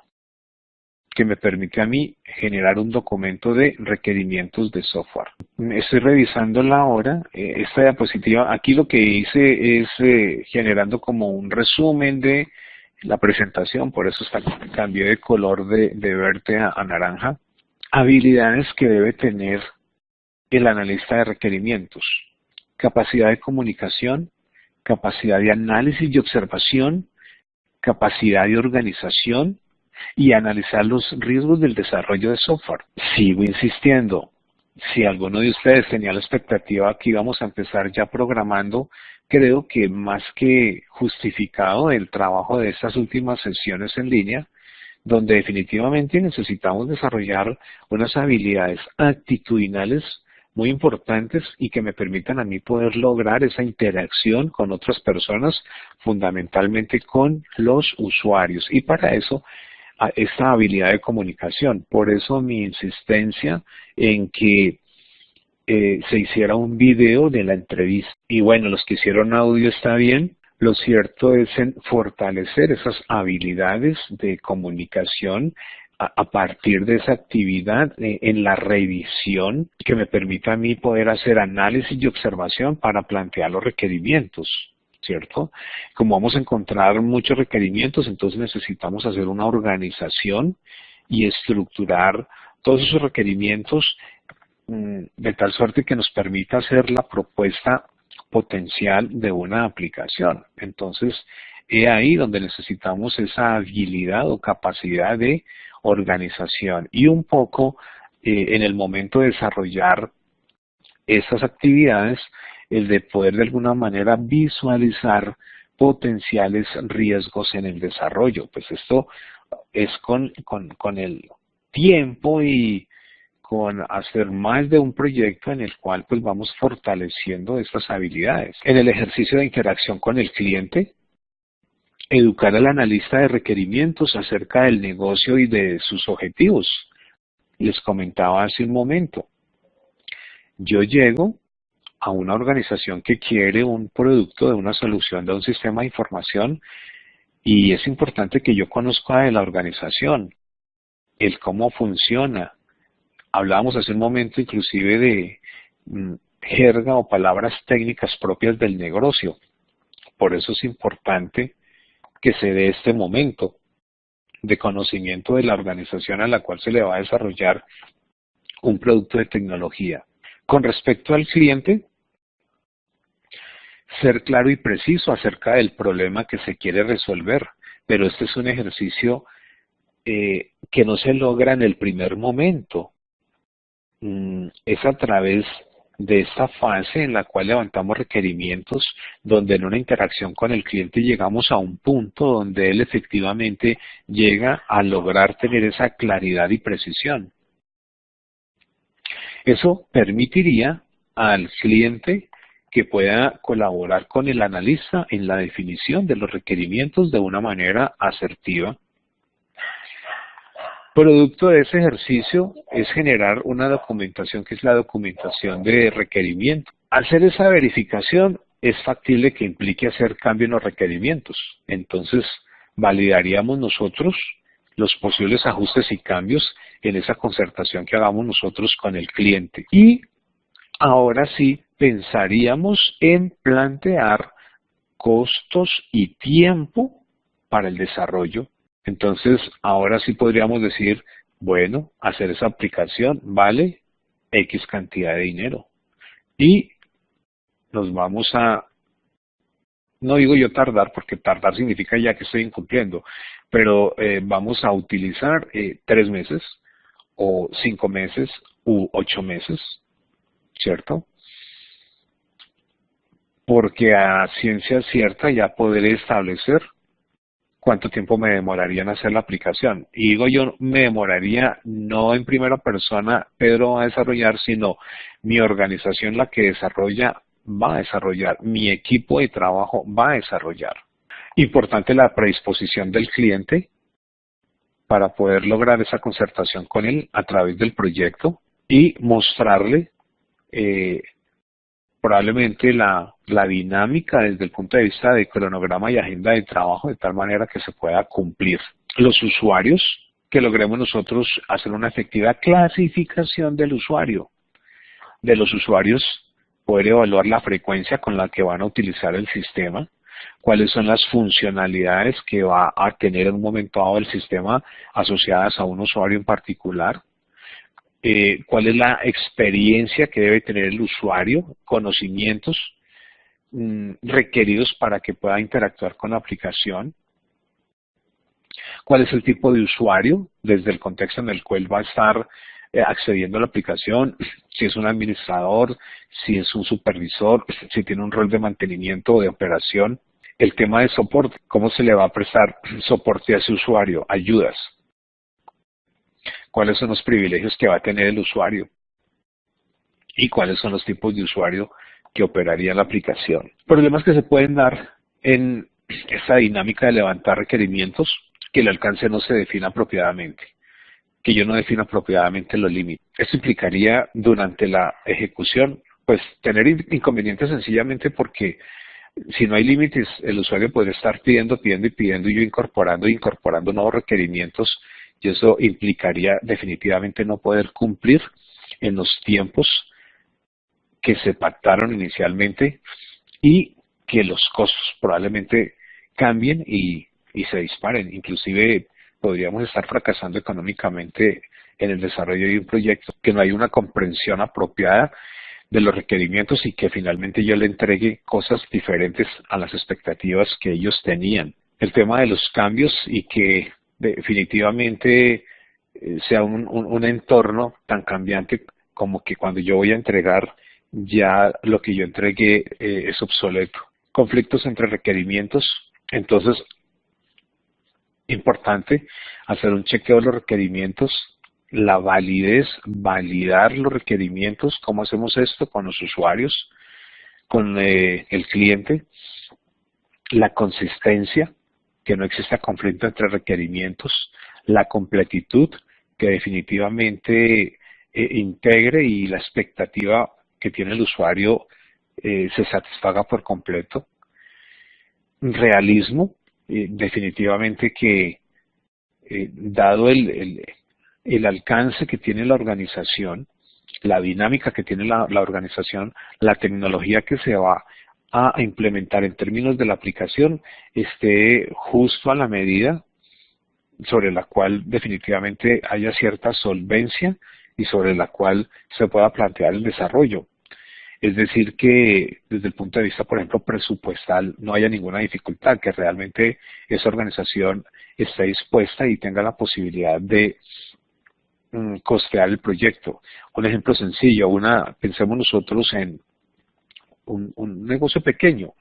que me permite a mí generar un documento de requerimientos de software. Estoy revisándola ahora, esta diapositiva, aquí lo que hice es generando como un resumen de la presentación, por eso cambié de color de verde a naranja. Habilidades que debe tener el analista de requerimientos: capacidad de comunicación, capacidad de análisis y observación, capacidad de organización y analizar los riesgos del desarrollo de software. Sigo insistiendo, si alguno de ustedes tenía la expectativa que íbamos a empezar ya programando, creo que más que justificado el trabajo de estas últimas sesiones en línea, donde definitivamente necesitamos desarrollar unas habilidades actitudinales muy importantes y que me permitan a mí poder lograr esa interacción con otras personas, fundamentalmente con los usuarios. Y para eso, esta habilidad de comunicación. Por eso mi insistencia en que se hiciera un video de la entrevista. Y bueno, los que hicieron audio está bien. Lo cierto es en fortalecer esas habilidades de comunicación a partir de esa actividad en la revisión que me permita a mí poder hacer análisis y observación para plantear los requerimientos, ¿cierto? Como vamos a encontrar muchos requerimientos, entonces necesitamos hacer una organización y estructurar todos esos requerimientos de tal suerte que nos permita hacer la propuesta potencial de una aplicación. Entonces, es ahí donde necesitamos esa habilidad o capacidad de organización y un poco en el momento de desarrollar estas actividades, el de poder de alguna manera visualizar potenciales riesgos en el desarrollo. Pues esto es con el tiempo y con hacer más de un proyecto en el cual pues vamos fortaleciendo estas habilidades. En el ejercicio de interacción con el cliente, educar al analista de requerimientos acerca del negocio y de sus objetivos. Les comentaba hace un momento, yo llego a una organización que quiere un producto de una solución de un sistema de información y es importante que yo conozca de la organización. el cómo funciona. Hablábamos hace un momento inclusive de jerga o palabras técnicas propias del negocio. Por eso es importante que se dé este momento de conocimiento de la organización a la cual se le va a desarrollar un producto de tecnología. Con respecto al cliente, ser claro y preciso acerca del problema que se quiere resolver, pero este es un ejercicio que no se logra en el primer momento. Es a través de esta fase en la cual levantamos requerimientos, donde en una interacción con el cliente llegamos a un punto donde él efectivamente llega a lograr tener esa claridad y precisión. Eso permitiría al cliente que pueda colaborar con el analista en la definición de los requerimientos de una manera asertiva. Producto de ese ejercicio es generar una documentación que es la documentación de requerimiento. Hacer esa verificación es factible que implique hacer cambio en los requerimientos. Entonces, validaríamos nosotros los posibles ajustes y cambios en esa concertación que hagamos nosotros con el cliente. Y ahora sí, pensaríamos en plantear costos y tiempo para el desarrollo. Entonces, ahora sí podríamos decir, bueno, hacer esa aplicación vale X cantidad de dinero. Y nos vamos a, no digo yo tardar, porque tardar significa ya que estoy incumpliendo, pero vamos a utilizar 3 meses, o 5 meses, u 8 meses, ¿cierto? Porque a ciencia cierta ya podré establecer cuánto tiempo me demoraría en hacer la aplicación. Y digo yo, me demoraría no en primera persona, Pedro va a desarrollar, sino mi organización la que desarrolla, va a desarrollar, mi equipo de trabajo va a desarrollar. Importante la predisposición del cliente para poder lograr esa concertación con él a través del proyecto y mostrarle probablemente la dinámica desde el punto de vista de cronograma y agenda de trabajo de tal manera que se pueda cumplir. Los usuarios, que logremos nosotros hacer una efectiva clasificación del usuario. De los usuarios, poder evaluar la frecuencia con la que van a utilizar el sistema, cuáles son las funcionalidades que va a tener en un momento dado el sistema asociadas a un usuario en particular. Cuál es la experiencia que debe tener el usuario, conocimientos requeridos para que pueda interactuar con la aplicación, cuál es el tipo de usuario desde el contexto en el cual va a estar accediendo a la aplicación, si es un administrador, si es un supervisor, si tiene un rol de mantenimiento o de operación, el tema de soporte, cómo se le va a prestar soporte a ese usuario, ayudas. Cuáles son los privilegios que va a tener el usuario y cuáles son los tipos de usuario que operaría la aplicación. Problemas que se pueden dar en esta dinámica de levantar requerimientos, que el alcance no se defina apropiadamente, que yo no defina apropiadamente los límites. Esto implicaría durante la ejecución, pues tener inconvenientes sencillamente porque si no hay límites, el usuario podría estar pidiendo y yo incorporando nuevos requerimientos. Y eso implicaría definitivamente no poder cumplir en los tiempos que se pactaron inicialmente y que los costos probablemente cambien y se disparen. Inclusive podríamos estar fracasando económicamente en el desarrollo de un proyecto, que no hay una comprensión apropiada de los requerimientos y que finalmente yo le entregue cosas diferentes a las expectativas que ellos tenían. El tema de los cambios y que definitivamente sea un entorno tan cambiante como que cuando yo voy a entregar ya lo que yo entregué es obsoleto. Conflictos entre requerimientos, entonces importante hacer un chequeo de los requerimientos, la validez, validar los requerimientos, cómo hacemos esto con los usuarios, con el cliente, la consistencia, que no exista conflicto entre requerimientos, la completitud, que definitivamente integre y la expectativa que tiene el usuario se satisfaga por completo. Realismo, definitivamente que dado el alcance que tiene la organización, la dinámica que tiene la organización, la tecnología que se va a implementar en términos de la aplicación esté justo a la medida, sobre la cual definitivamente haya cierta solvencia y sobre la cual se pueda plantear el desarrollo. Es decir, que desde el punto de vista, por ejemplo, presupuestal, no haya ninguna dificultad, que realmente esa organización esté dispuesta y tenga la posibilidad de costear el proyecto. Un ejemplo sencillo, pensemos nosotros en un negocio pequeño,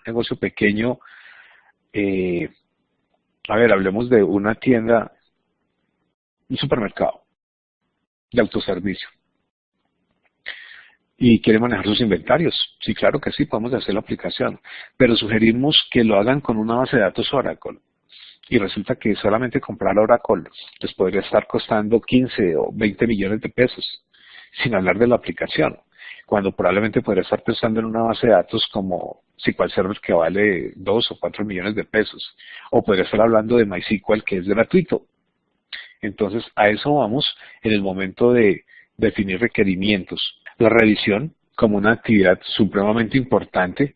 hablemos de una tienda, un supermercado de autoservicio y quiere manejar sus inventarios. Sí, claro que sí, podemos hacer la aplicación, pero sugerimos que lo hagan con una base de datos Oracle. Y resulta que solamente comprar Oracle les podría estar costando 15 o 20 millones de pesos, sin hablar de la aplicación, cuando probablemente podría estar pensando en una base de datos como SQL Server que vale 2 o 4 millones de pesos, o podría estar hablando de MySQL que es gratuito. Entonces, a eso vamos en el momento de definir requerimientos. La revisión como una actividad supremamente importante,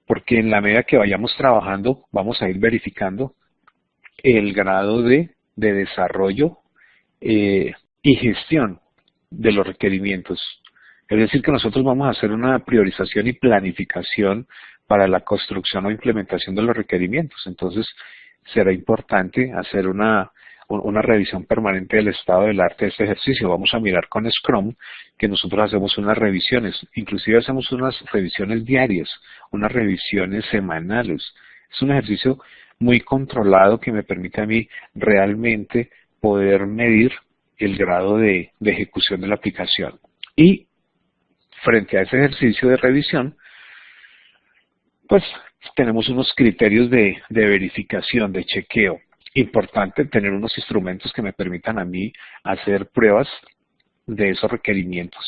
porque en la medida que vayamos trabajando, vamos a ir verificando el grado de desarrollo y gestión de los requerimientos. Es decir, que nosotros vamos a hacer una priorización y planificación para la construcción o implementación de los requerimientos. Entonces, será importante hacer una revisión permanente del estado del arte de este ejercicio. Vamos a mirar con Scrum que nosotros hacemos unas revisiones, inclusive hacemos unas revisiones diarias, unas revisiones semanales. Es un ejercicio muy controlado que me permite a mí realmente poder medir el grado de ejecución de la aplicación. Y frente a ese ejercicio de revisión, pues tenemos unos criterios de verificación, de chequeo. Importante tener unos instrumentos que me permitan a mí hacer pruebas de esos requerimientos.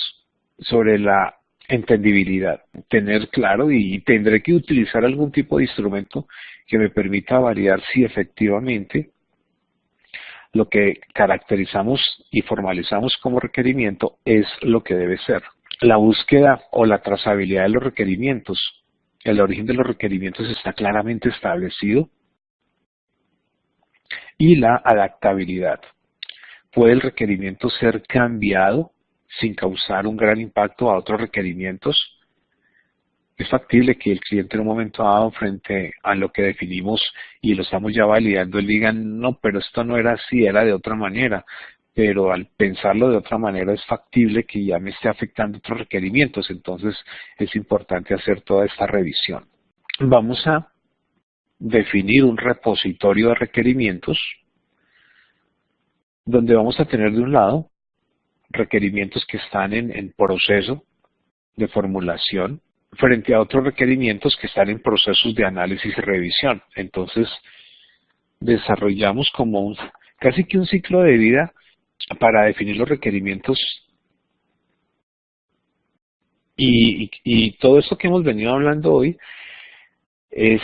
Sobre la entendibilidad, tener claro y tendré que utilizar algún tipo de instrumento que me permita validar si efectivamente lo que caracterizamos y formalizamos como requerimiento es lo que debe ser. La búsqueda o la trazabilidad de los requerimientos, el origen de los requerimientos está claramente establecido. Y la adaptabilidad. ¿Puede el requerimiento ser cambiado sin causar un gran impacto a otros requerimientos? Es factible que el cliente en un momento dado, frente a lo que definimos y lo estamos ya validando, él diga, no, pero esto no era así, era de otra manera. Pero al pensarlo de otra manera es factible que ya me esté afectando otros requerimientos. Entonces es importante hacer toda esta revisión. Vamos a definir un repositorio de requerimientos donde vamos a tener de un lado requerimientos que están en proceso de formulación frente a otros requerimientos que están en procesos de análisis y revisión. Entonces desarrollamos como casi que un ciclo de vida para definir los requerimientos y todo esto que hemos venido hablando hoy es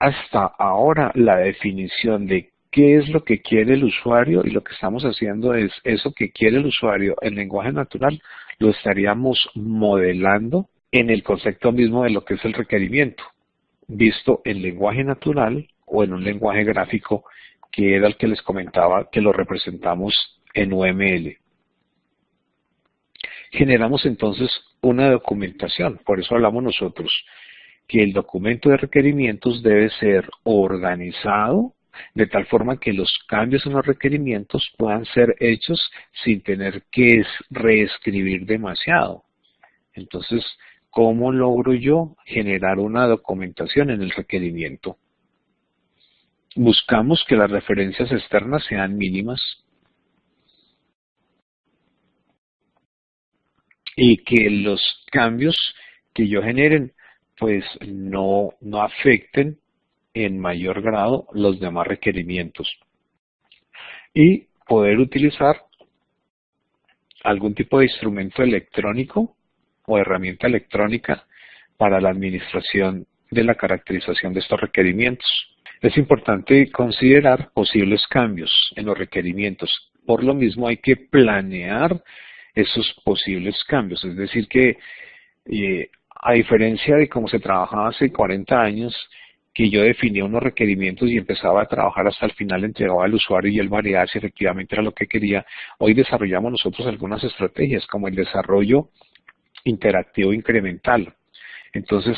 hasta ahora la definición de qué es lo que quiere el usuario, y lo que estamos haciendo es eso que quiere el usuario en lenguaje natural, lo estaríamos modelando en el concepto mismo de lo que es el requerimiento, visto en lenguaje natural o en un lenguaje gráfico que era el que les comentaba que lo representamos en UML. Generamos entonces una documentación, por eso hablamos nosotros que el documento de requerimientos debe ser organizado de tal forma que los cambios en los requerimientos puedan ser hechos sin tener que reescribir demasiado. Entonces, ¿cómo logro yo generar una documentación en el requerimiento? Buscamos que las referencias externas sean mínimas y que los cambios que yo generen pues no afecten en mayor grado los demás requerimientos. Y poder utilizar algún tipo de instrumento electrónico o herramienta electrónica para la administración de la caracterización de estos requerimientos. Es importante considerar posibles cambios en los requerimientos, Por lo mismo hay que planear esos posibles cambios. Es decir que, a diferencia de cómo se trabajaba hace 40 años, que yo definía unos requerimientos y empezaba a trabajar hasta el final, entregaba al usuario y él validaba si efectivamente era lo que quería, hoy desarrollamos nosotros algunas estrategias como el desarrollo interactivo incremental. Entonces,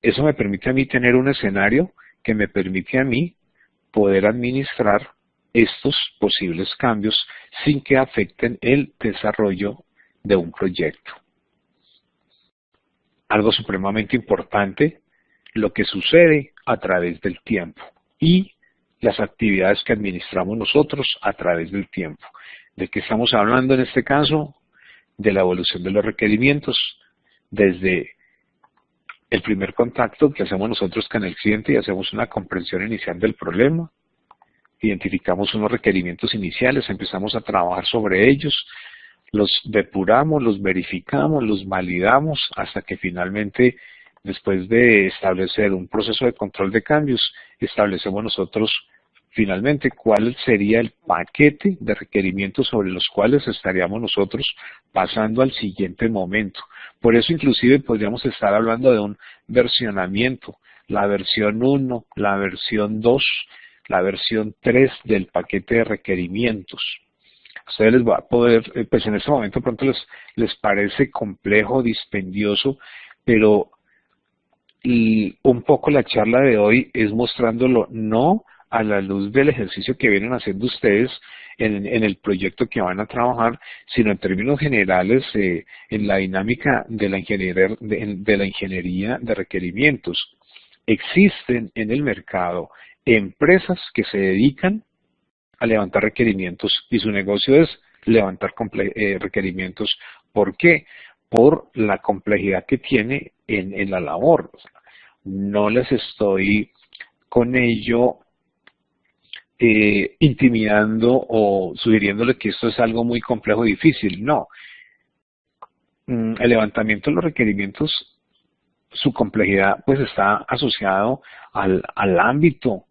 eso me permite a mí tener un escenario que me permite a mí poder administrar estos posibles cambios sin que afecten el desarrollo de un proyecto. Algo supremamente importante, lo que sucede a través del tiempo y las actividades que administramos nosotros a través del tiempo. ¿De qué estamos hablando en este caso? De la evolución de los requerimientos, desde el primer contacto que hacemos nosotros con el cliente y hacemos una comprensión inicial del problema, identificamos unos requerimientos iniciales, empezamos a trabajar sobre ellos, los depuramos, los verificamos, los validamos hasta que finalmente, después de establecer un proceso de control de cambios, establecemos nosotros finalmente cuál sería el paquete de requerimientos sobre los cuales estaríamos nosotros pasando al siguiente momento. Por eso inclusive podríamos estar hablando de un versionamiento, la versión 1, la versión 2, la versión 3 del paquete de requerimientos. A ustedes les va a poder, pues en este momento pronto les parece complejo, dispendioso, pero un poco la charla de hoy es mostrándolo no a la luz del ejercicio que vienen haciendo ustedes en el proyecto que van a trabajar, sino en términos generales en la dinámica de la ingeniería de requerimientos. Existen en el mercado empresas que se dedican a levantar requerimientos y su negocio es levantar requerimientos. ¿Por qué? Por la complejidad que tiene en la labor. O sea, no les estoy con ello intimidando o sugiriéndole que esto es algo muy complejo y difícil. No. El levantamiento de los requerimientos, su complejidad pues está asociado al ámbito,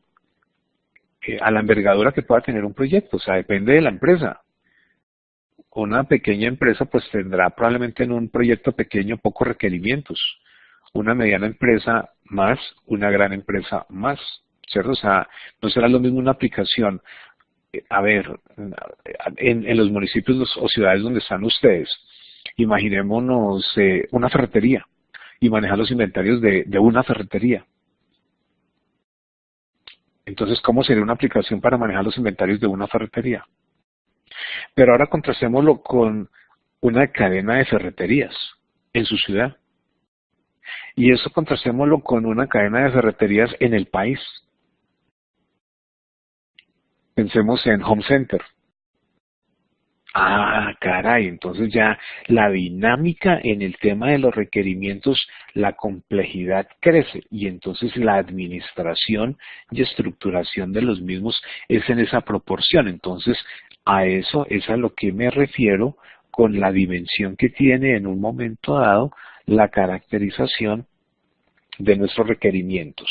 a la envergadura que pueda tener un proyecto. O sea, depende de la empresa. Una pequeña empresa pues tendrá probablemente en un proyecto pequeño pocos requerimientos. Una mediana empresa más, una gran empresa más, ¿cierto? O sea, no será lo mismo una aplicación. A ver, en los municipios o ciudades donde están ustedes, imaginémonos una ferretería y manejar los inventarios de una ferretería. Entonces, ¿cómo sería una aplicación para manejar los inventarios de una ferretería? Pero ahora contrastémoslo con una cadena de ferreterías en su ciudad. Y eso contrastémoslo con una cadena de ferreterías en el país. Pensemos en Home Center. Ah, caray, entonces ya la dinámica en el tema de los requerimientos, la complejidad crece y entonces la administración y estructuración de los mismos es en esa proporción. Entonces, a eso es a lo que me refiero con la dimensión que tiene en un momento dado la caracterización de nuestros requerimientos.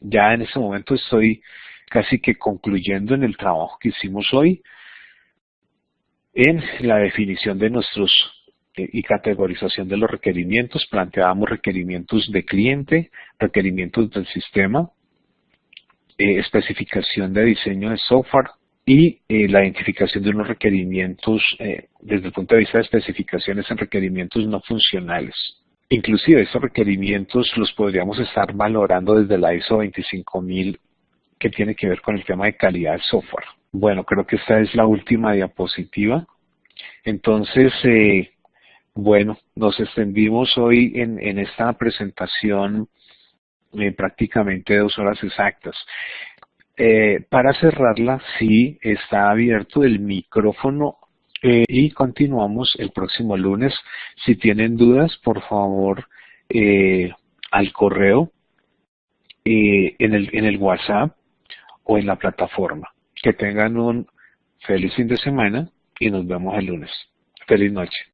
Ya en ese momento estoy casi que concluyendo en el trabajo que hicimos hoy, en la definición de nuestros y categorización de los requerimientos. Planteábamos requerimientos de cliente, requerimientos del sistema, especificación de diseño de software y la identificación de unos requerimientos desde el punto de vista de especificaciones en requerimientos no funcionales. Inclusive estos requerimientos los podríamos estar valorando desde la ISO 25000 que tiene que ver con el tema de calidad del software. Bueno, creo que esta es la última diapositiva. Entonces, bueno, nos extendimos hoy en esta presentación prácticamente 2 horas exactas. Para cerrarla, sí, está abierto el micrófono y continuamos el próximo lunes. Si tienen dudas, por favor, al correo, en el WhatsApp o en la plataforma. Que tengan un feliz fin de semana y nos vemos el lunes. Feliz noche.